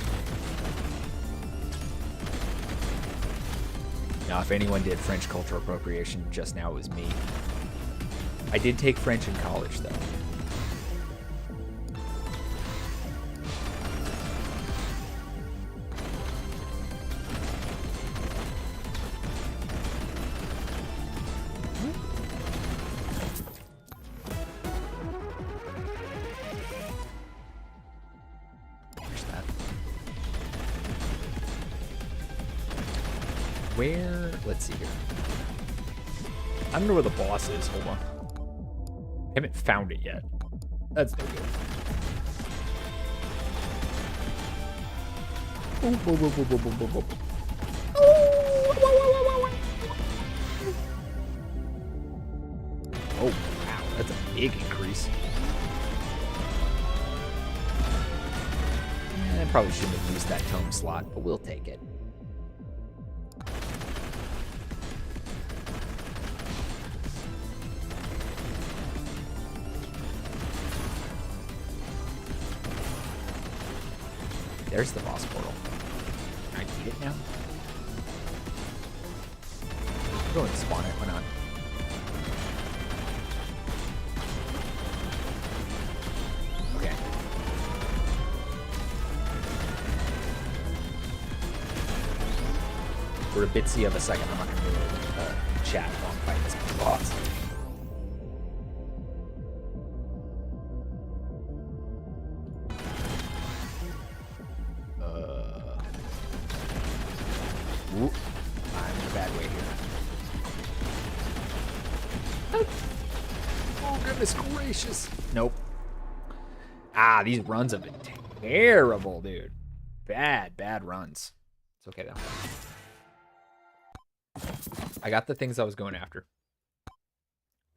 Now, if anyone did French cultural appropriation just now, it was me. I did take French in college, though. Where? Let's see here. I don't know where the boss is. Hold on. I haven't found it yet. That's no good. Oh, wow. That's a big increase. I probably shouldn't have used that tome slot, but we'll take it. There's the boss portal. Can I beat it now? Go and spawn it, why not? Okay. For a bitsy of a second, I'm not going to be able to chat while I'm fighting this boss. Ooh, I'm in a bad way here. Oh, goodness gracious. Nope. Ah, these runs have been terrible, dude. Bad runs. It's okay, though. I got the things I was going after.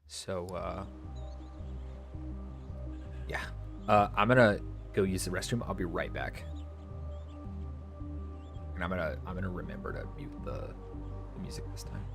So, yeah. I'm gonna go use the restroom. I'll be right back. And I'm gonna remember to mute the music this time.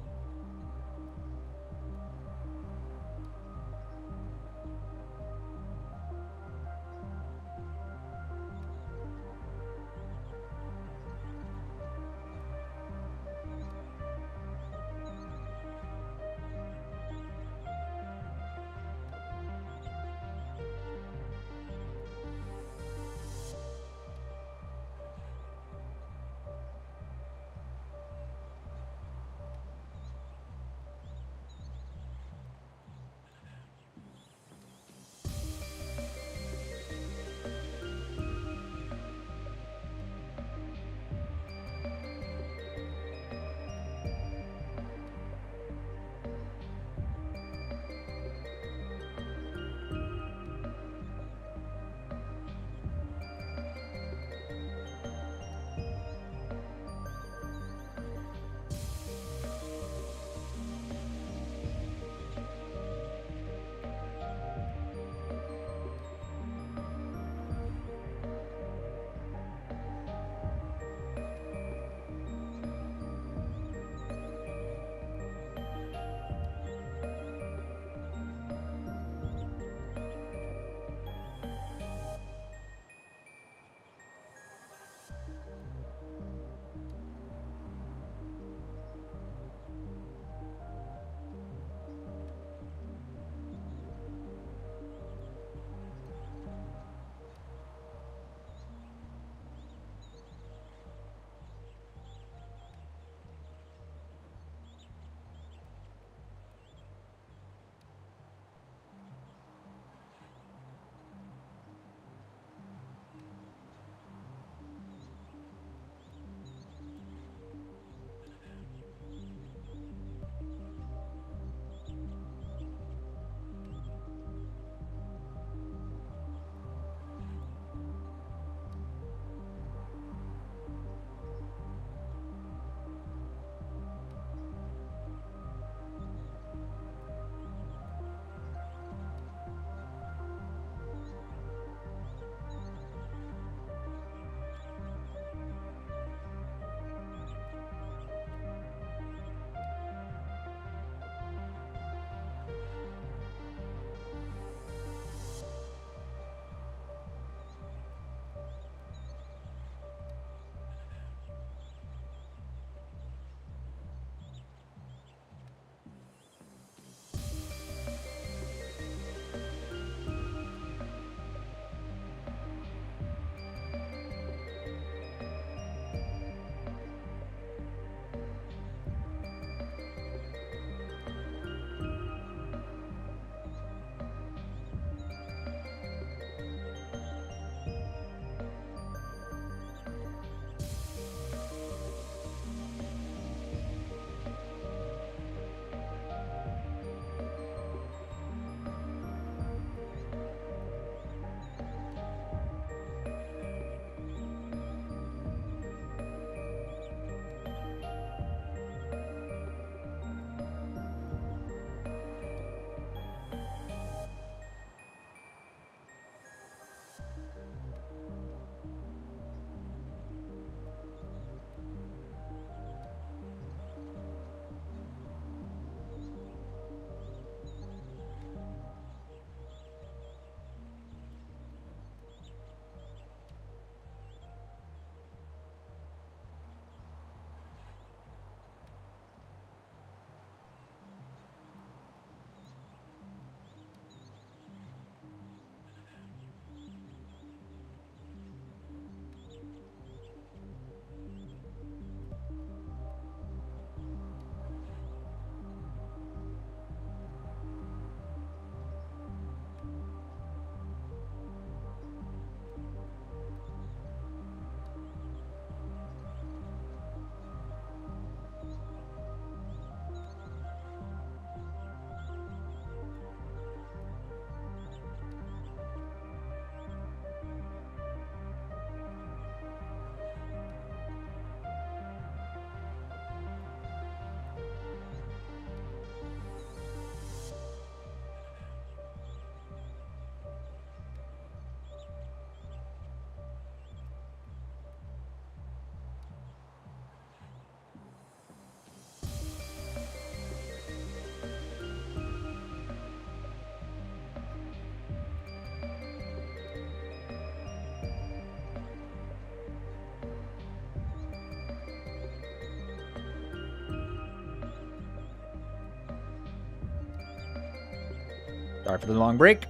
Sorry for the long break.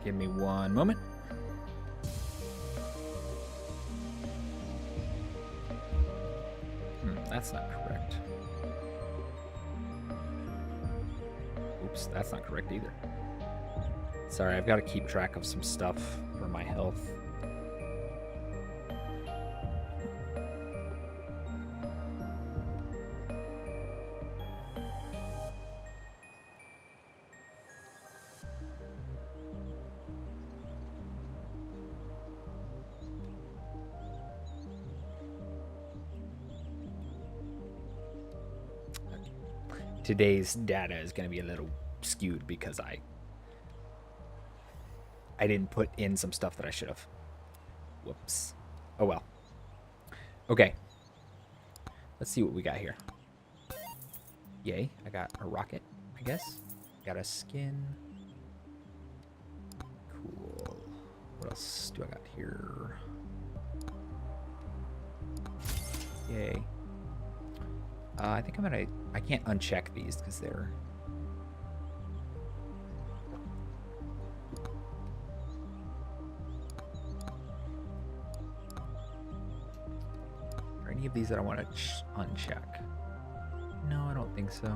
Give me one moment. That's not correct. Oops, that's not correct either. Sorry, I've got to keep track of some stuff for my health. Today's data is going to be a little skewed because I didn't put in some stuff that I should have. Whoops. Oh well. Okay. Let's see what we got here. Yay, I got a rocket, I guess. Got a skin. Cool. What else do I got here? Yay. I think I can't uncheck these because they're... Are any of these that I want to uncheck? No, I don't think so.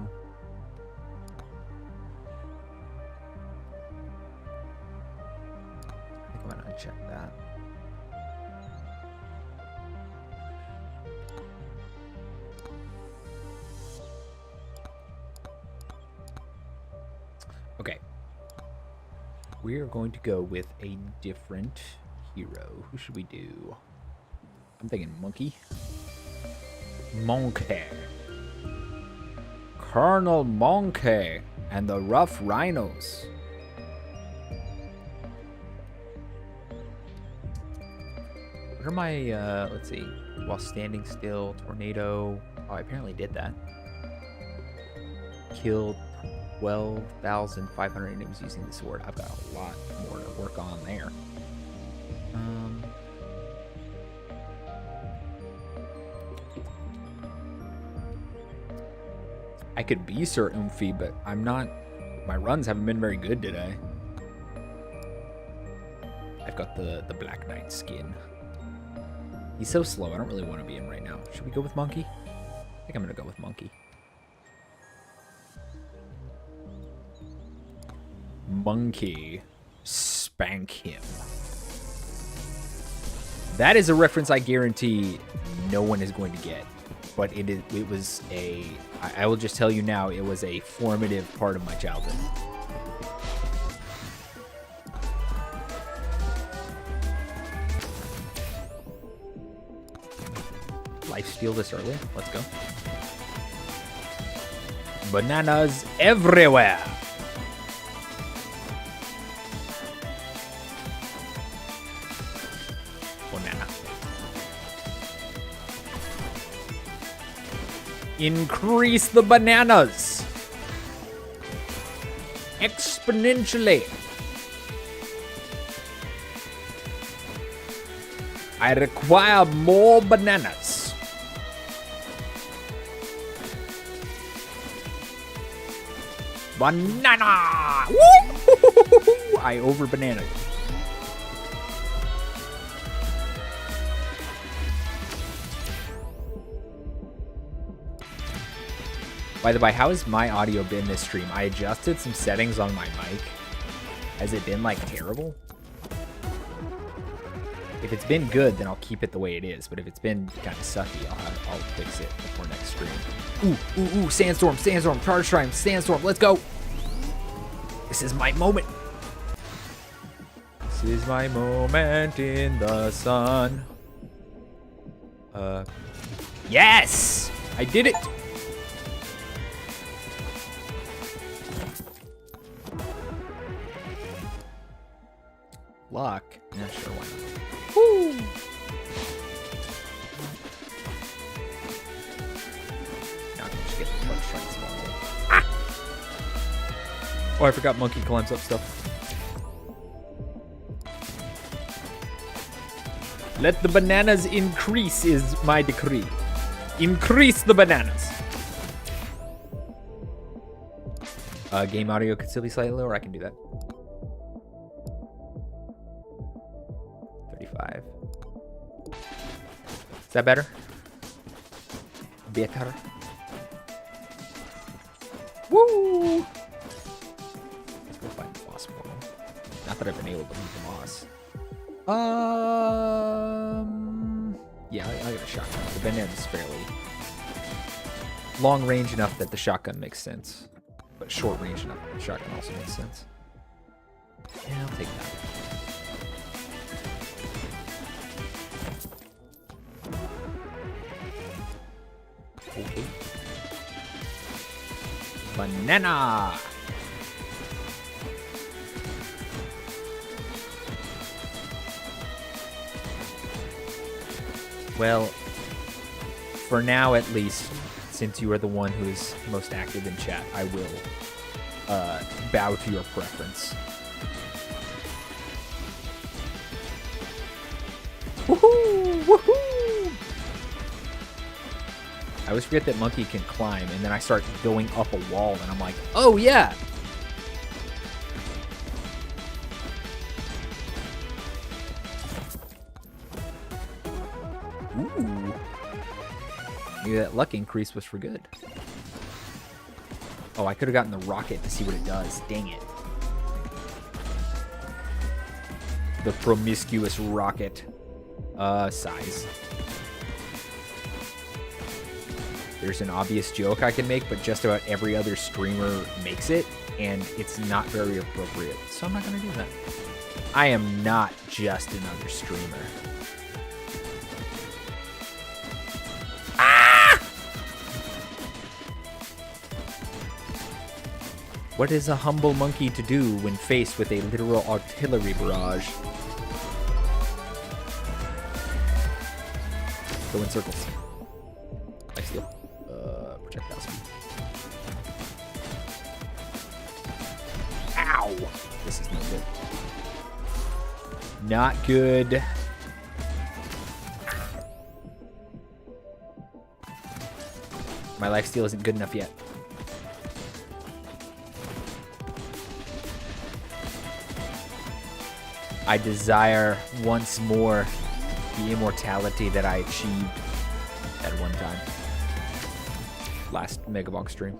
I think I'm going to uncheck that. Okay. We're going to go with a different hero. Who should we do? I'm thinking Monkey. Monkey. Colonel Monkey and the Rough Rhinos. What are my, let's see. While standing still, tornado. Oh, I apparently did that. Killed 12,500 enemies using the sword. I've got a lot more to work on there. I could be Sir Oomphy, but I'm not. My runs haven't been very good today. I've got the Black Knight skin. He's so slow. I don't really want to be him right now. Should we go with Monkey? I think I'm gonna go with Monkey. Monkey, spank him. That is a reference I guarantee no one is going to get, but it was a, I will just tell you now, it was a formative part of my childhood. Lifesteal this early. Let's go. Bananas everywhere. Banana. Increase the bananas exponentially. I require more bananas. Banana! Woo! I over banana. By the way, how has my audio been this stream? I adjusted some settings on my mic. Has it been like terrible? If it's been good, then I'll keep it the way it is. But if it's been kind of sucky, I'll fix it before next stream. Ooh, sandstorm, charge time, sandstorm, let's go. This is my moment. This is my moment in the sun. Yes! I did it! Luck? Yeah, sure, why not? Woo! Now I can just get the charge strike small. Ah! Oh, I forgot Monkey climbs up stuff. Let the bananas increase is my decree. Increase the bananas. Game audio could still be slightly lower. I can do that. 35. Is that better? Better. Woo! Let's go find the boss portal. Not that I've been able to beat the boss. Yeah, I'll get a shotgun. The Bandit is fairly long range enough that the shotgun makes sense, but short range enough that the shotgun also makes sense. Yeah, I'll take that. Okay. Banana! Well, for now at least, since you are the one who is most active in chat, I will bow to your preference. Woohoo! Woohoo! I always forget that Monkey can climb, and then I start going up a wall, and I'm like, oh yeah! Ooh. Maybe that luck increase was for good. Oh, I could have gotten the rocket to see what it does. Dang it. The promiscuous rocket. Size. There's an obvious joke I can make, but just about every other streamer makes it, and it's not very appropriate. So I'm not going to do that. I am not just another streamer. What is a humble monkey to do when faced with a literal artillery barrage? Go in circles. Life steal. Projectile speed. Ow! This is not good. Not good. My life steal isn't good enough yet. I desire once more the immortality that I achieved at one time. Last Megabonk stream.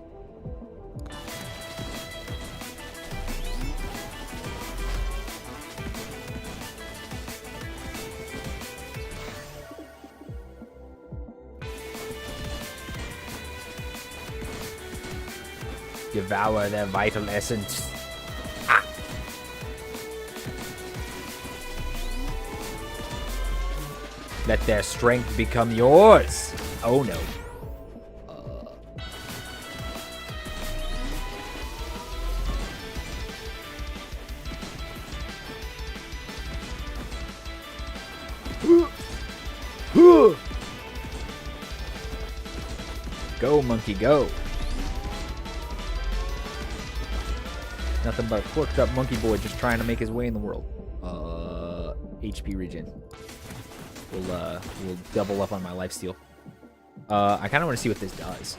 Devour their vital essence. Let their strength become yours. Oh no. Go, monkey, go. Nothing but a corked up monkey boy just trying to make his way in the world. HP regen. We'll double up on my lifesteal. I kind of want to see what this does.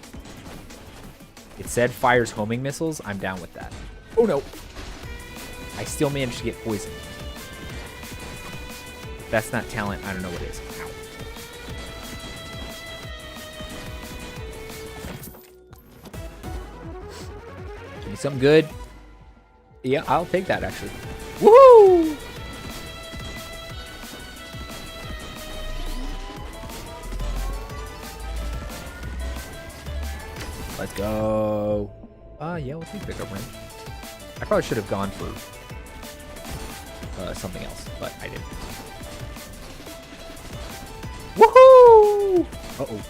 It said fires homing missiles. I'm down with that. Oh no! I still managed to get poisoned. If that's not talent, I don't know what is. Ow. Give me something good. Yeah, I'll take that actually. Woohoo! Let's go. Yeah, we'll take pickup range. I probably should have gone for something else, but I didn't. Woohoo! Uh-oh.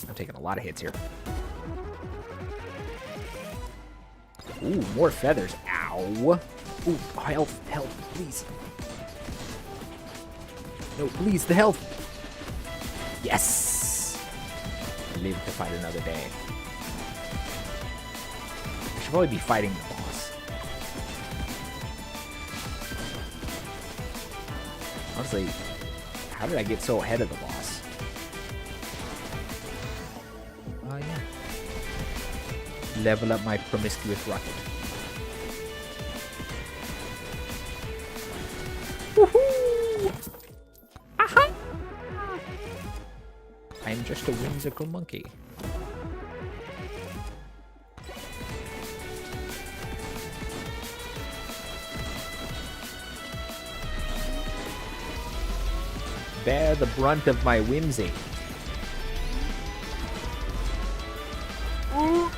I'm taking a lot of hits here. Ooh, more feathers. Ow. Ooh, health, please. No, please, the health. Yes! Live to fight another day. I should probably be fighting the boss. Honestly, how did I get so ahead of the boss? level up my promiscuous rocket. Woohoo! Aha! I'm just a whimsical monkey. Bear the brunt of my whimsy. Oh,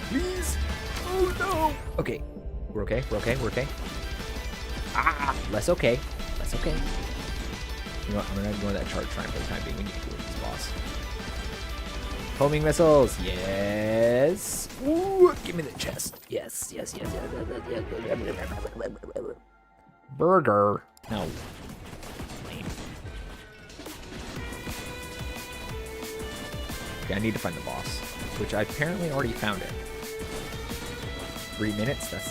please. Oh, no. Okay. We're okay. We're okay. We're okay. Ah, less okay. Less okay. You know what? I'm going to ignore that charge shrine for the time being. We need to deal with this boss. Homing missiles. Yes. Ooh, give me the chest. Yes, yes, yes, yes, yes. Burger. No. Lame. Okay, I need to find the boss, which I apparently already found it. 3 minutes? That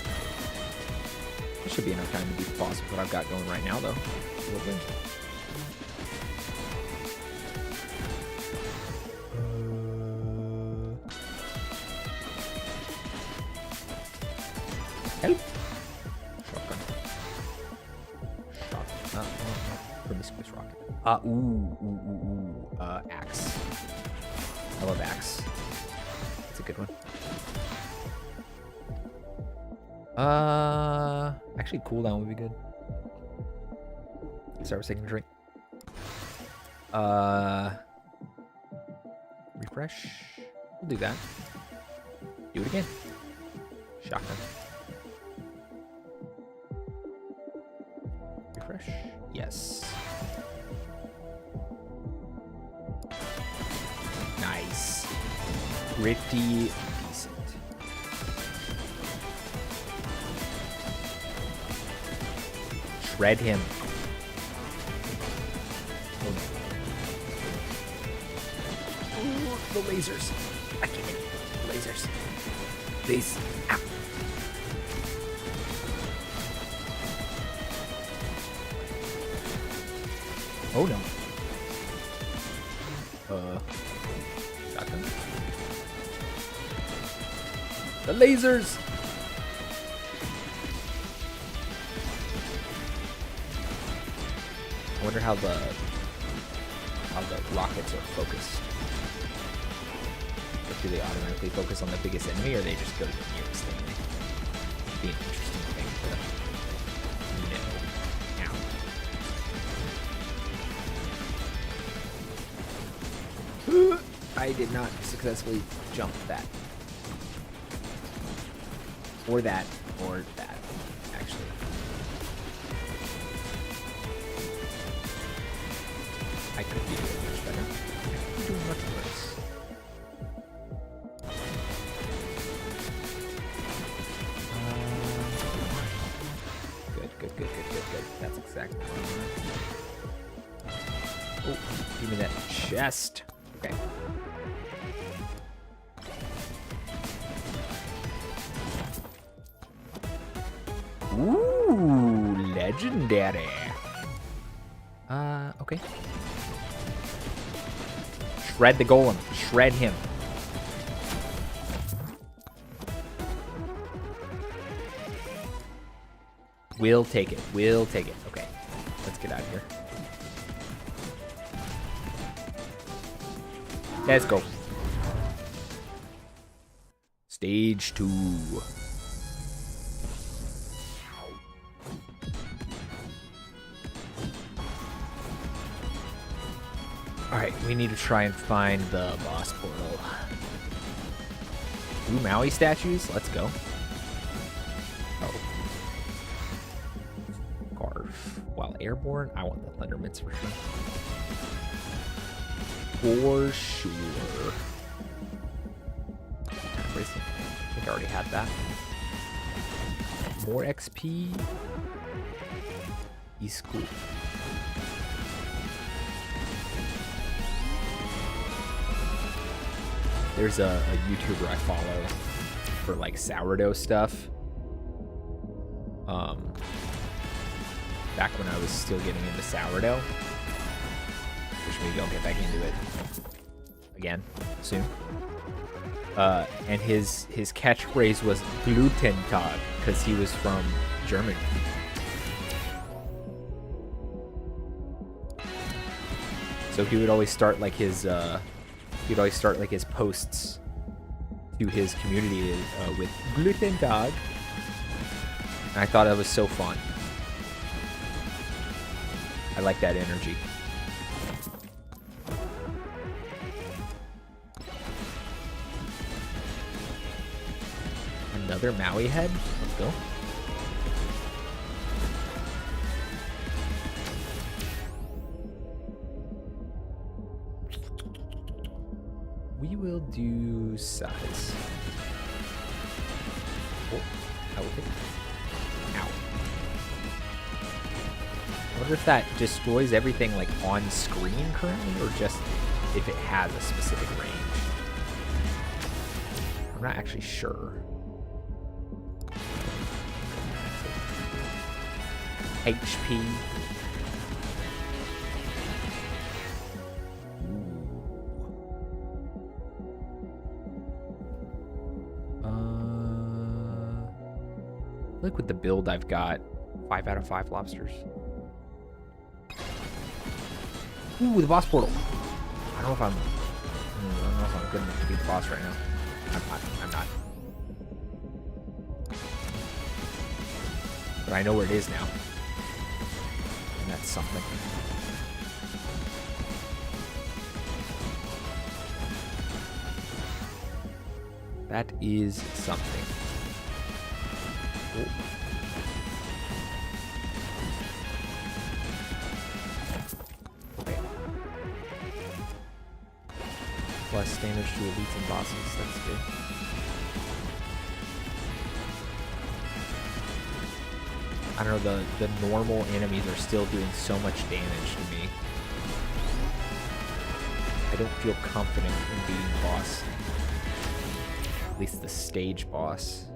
should be enough time to beat the boss with what I've got going right now, though. Probably. Help! Shotgun. Shotgun. Promiscuous rocket. Axe. I love axe. That's a good one. Actually, cooldown would be good. Start with taking a drink. Refresh. We'll do that. Do it again. Shotgun. Refresh. Yes. Nice. Pretty decent. Shred him. Ooh, the lasers. I can't hit the lasers. Please. Ow. Oh no. Shotgun. The lasers! I wonder how the rockets are focused. Like, do they automatically focus on the biggest enemy, or they just go to the nearest enemy? It'd be an interesting thing to know. Ow. I did not successfully jump that. Or that. Or that, actually. I could be doing much better. I could be doing much worse. Good. That's exactly what I want. Oh, give me that chest. Okay. Ooh, legendary. Okay. Shred the golem. Shred him. We'll take it. We'll take it. Okay. Let's get out of here. Let's go. Stage 2. Alright, we need to try and find the boss portal. Ooh, Maui statues? Let's go. Oh. Garf. While airborne, I want the thunder mitts for sure. For sure. I think I already had that. More XP. He's cool. There's a YouTuber I follow for like sourdough stuff. Back when I was still getting into sourdough. Which maybe I'll get back into it again soon. And his catchphrase was Glutentag because he was from Germany. So he would always start like his posts to his community with Glutentag. And I thought that was so fun. I like that energy. Another Maui head? Let's go. We will do size. Oh, I will take it. Ow. I wonder if that destroys everything like on screen currently, or just if it has a specific range. I'm not actually sure. HP. Look with the build I've got. 5 out of 5 lobsters. Ooh, the boss portal. I don't know if I'm good enough to beat the boss right now. I'm not. But I know where it is now. And that's something. That is something. Oh. Okay. Plus damage to elites and bosses. That's good. I don't know, the normal enemies are still doing so much damage to me. I don't feel confident in beating the boss. At least the stage boss.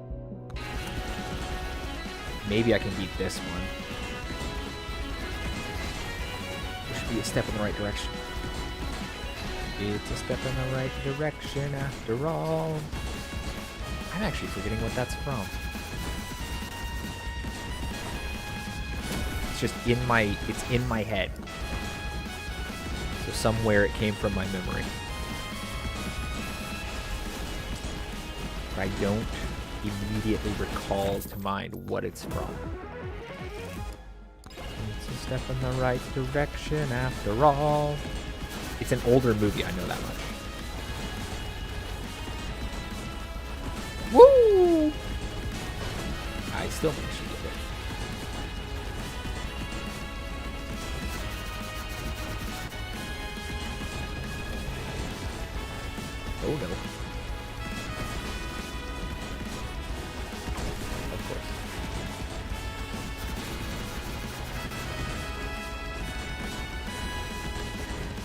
Maybe I can beat this one. It should be a step in the right direction. It's a step in the right direction after all. I'm actually forgetting what that's from. It's just it's in my head. So somewhere it came from my memory. But I don't immediately recall to mind what it's from. It's a step in the right direction after all. It's an older movie, I know that much. Woo! I still managed to get it. Oh no.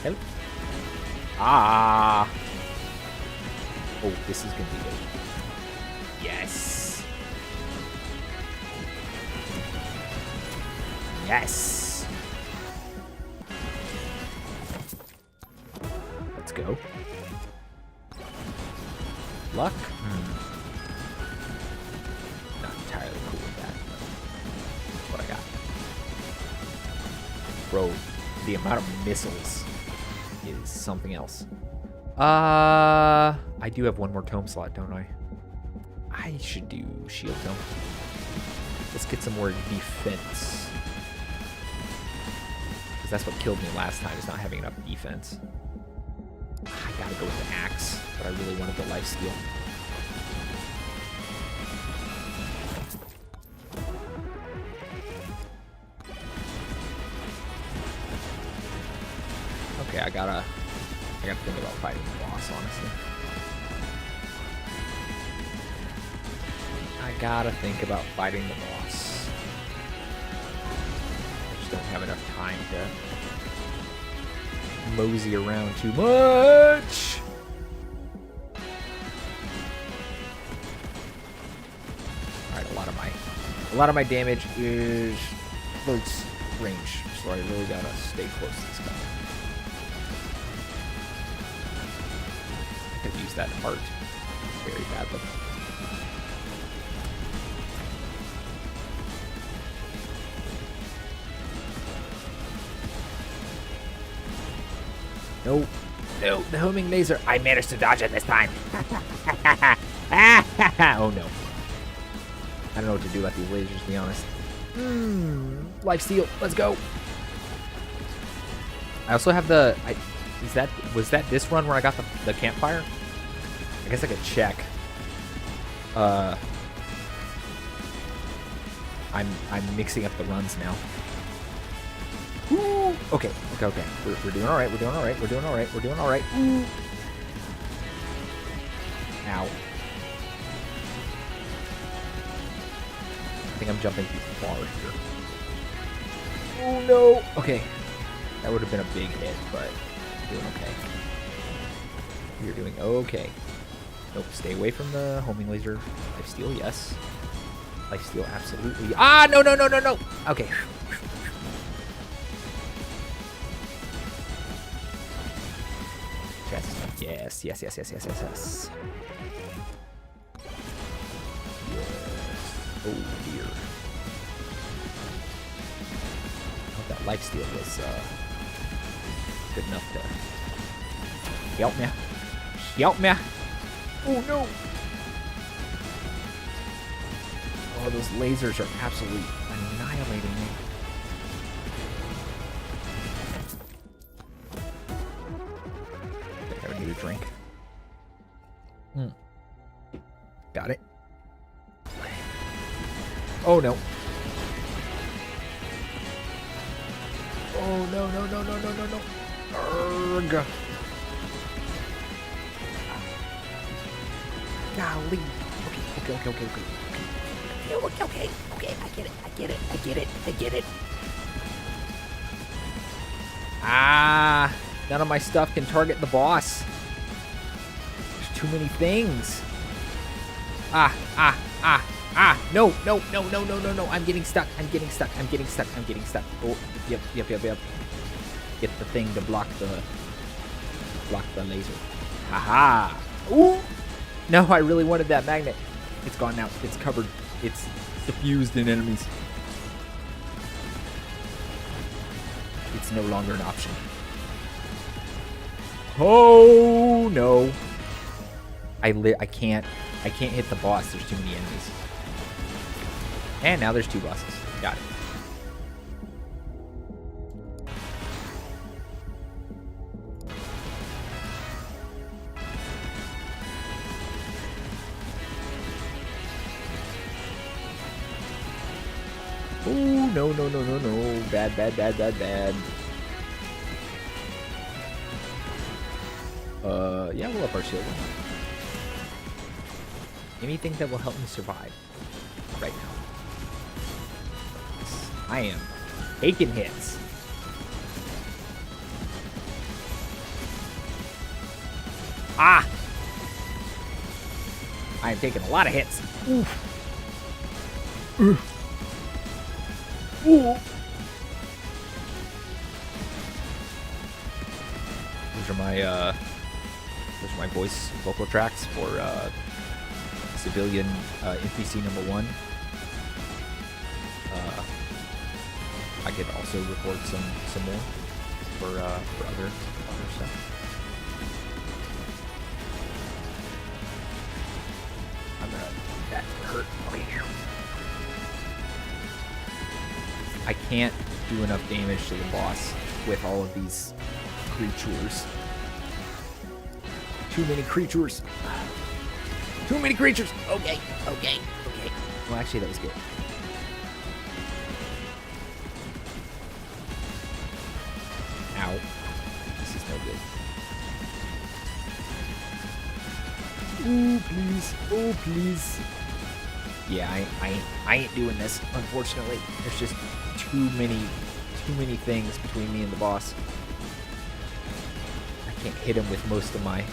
Help. Ah. Oh, this is gonna be good. Yes. Yes. Let's go. Luck? Not entirely cool with that. That's what I got. Bro, the amount of missiles is something else. I do have one more tome slot, don't I? I should do shield tome. Let's get some more defense. Because that's what killed me last time, is not having enough defense. I gotta go with the axe, but I really wanted the life steal. Okay, I gotta think about fighting the boss, honestly. I gotta think about fighting the boss. I just don't have enough time to mosey around too much. Alright, a lot of my damage is close range, so I really gotta stay close to this guy. I could use use that art very badly. No, no, the homing laser. I managed to dodge it this time. Oh no. I don't know what to do about these lasers, to be honest. Life steal. Let's go. I also have the. Was that this run where I got the campfire? I guess I could check. I'm mixing up the runs now. Ooh. Okay. We're doing all right. We're doing all right. We're doing all right. We're doing all right. Ooh. Ow. I think I'm jumping too far here. Oh no. Okay. That would have been a big hit, but doing okay. You're doing okay. Nope. Stay away from the homing laser. Life steal, yes. Life steal, absolutely. Ah, no. Okay. Yes. Yes. Oh dear. Oh, that life steal was good enough to help me. Help me. Oh no. Oh, those lasers are absolutely annihilating me. I need a drink. Got it. Oh no. Oh no. Urgh. Golly. Okay. I get it. Ah, none of my stuff can target the boss. There's too many things. No. I'm getting stuck. Oh, yep. Get the thing to block the laser. Haha. Ooh. No, I really wanted that magnet. It's gone now. It's covered. It's diffused in enemies. It's no longer an option. Oh no. I can't hit the boss. There's too many enemies. And now there's 2 bosses. Got it. Oh, no. Bad. Yeah, we'll up our shield. Anything that will help me survive right now. I am taking hits. Ah! I am taking a lot of hits. Oof. Ooh. Those are my voice vocal tracks for civilian NPC number 1. I could also record some more for other stuff. That hurt. Okay. I can't do enough damage to the boss with all of these creatures. Too many creatures. Okay. Well, actually, that was good. Ow. This is no good. Oh, please. Yeah, I ain't doing this, unfortunately. There's just too many things between me and the boss. I can't hit him with most of my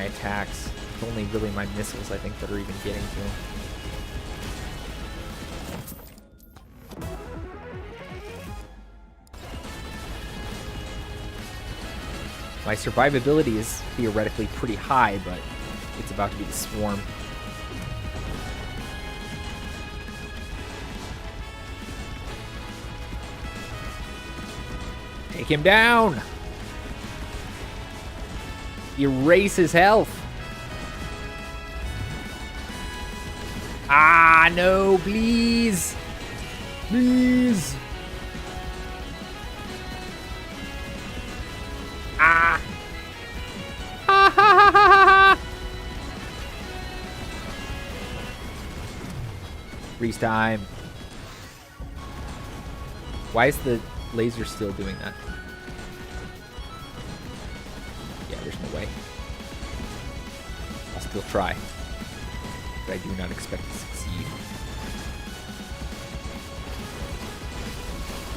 attacks. It's only really my missiles, I think, that are even getting to him. My survivability is theoretically pretty high, but it's about to be the swarm. Take him down! Erase his health. Ah, no, please. Please. Ah. Ah, ha, ha, ha, ha, ha. Freeze time. Why is the laser still doing that? Yeah, there's no way. I'll still try. But I do not expect to succeed.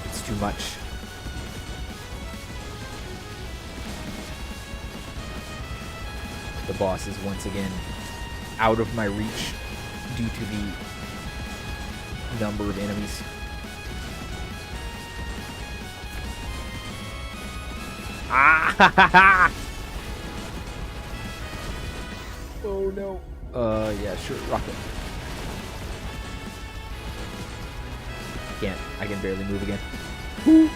It's too much. The boss is once again out of my reach due to the number of enemies. Ah! Ha, ha, ha. Oh no. Yeah, sure, rocket. I can barely move again. Ooh,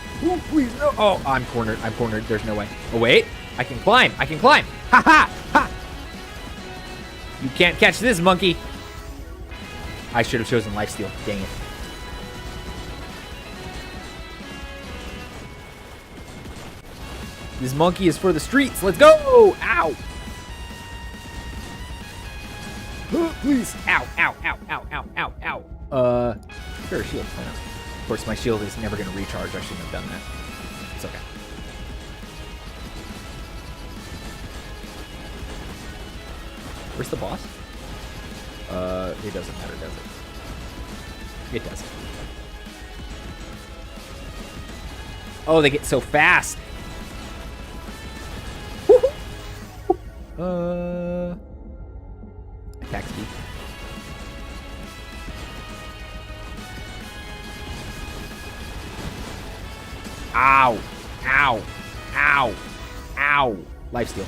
please, no. Oh, I'm cornered. I'm cornered. There's no way. Oh, wait. I can climb. I can climb. Ha ha! Ha! You can't catch this, monkey. I should have chosen lifesteal. Dang it. This monkey is for the streets. Let's go! Ow! Please! Ow! Ow! Ow! Ow! Ow! Ow! Ow! Sure, shield. Why not? Of course, my shield is never going to recharge. I shouldn't have done that. It's okay. Where's the boss? It doesn't matter, does it? It doesn't. Oh, they get so fast. Attack speed. Ow! Ow! Ow! Ow! Lifesteal.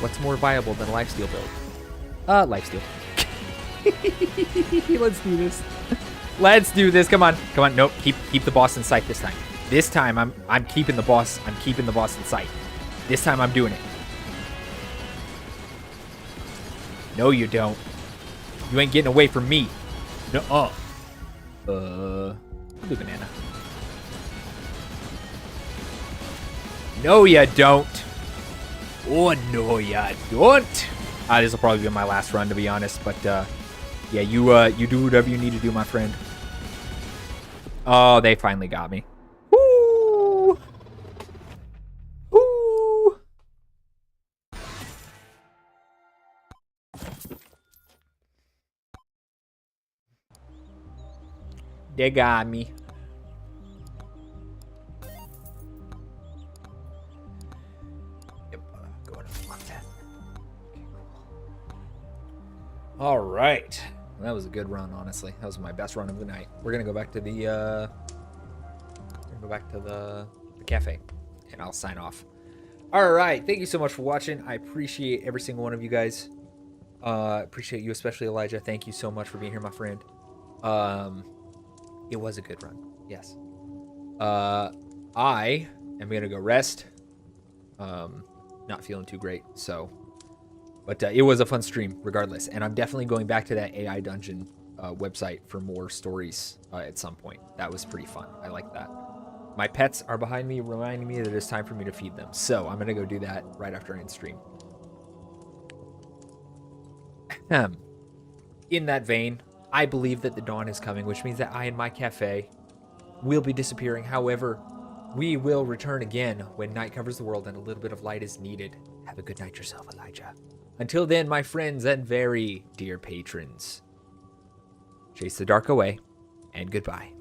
What's more viable than a lifesteal build? Lifesteal. Let's do this. Let's do this. Come on. Come on. Nope. Keep the boss in sight this time. This time I'm keeping the boss. I'm keeping the boss in sight. This time I'm doing it. No, you don't. You ain't getting away from me. No. Blue banana. No, you don't. Oh, no, you don't. This will probably be my last run, to be honest. But, yeah, you do whatever you need to do, my friend. Oh, they finally got me. Woo! Woo! They got me. All right. That was a good run, honestly. That was my best run of the night. We're gonna go back to the cafe, and I'll sign off. All right. Thank you so much for watching. I appreciate every single one of you guys. Appreciate you, especially Elijah. Thank you so much for being here, my friend. It was a good run. Yes. I am gonna go rest. Not feeling too great, so. But it was a fun stream, regardless. And I'm definitely going back to that AI Dungeon website for more stories at some point. That was pretty fun. I like that. My pets are behind me, reminding me that it's time for me to feed them. So I'm going to go do that right after I end stream. In that vein, I believe that the dawn is coming, which means that I and my cafe will be disappearing. However, we will return again when night covers the world and a little bit of light is needed. Have a good night yourself, Elijah. Until then, my friends and very dear patrons, chase the dark away, and goodbye.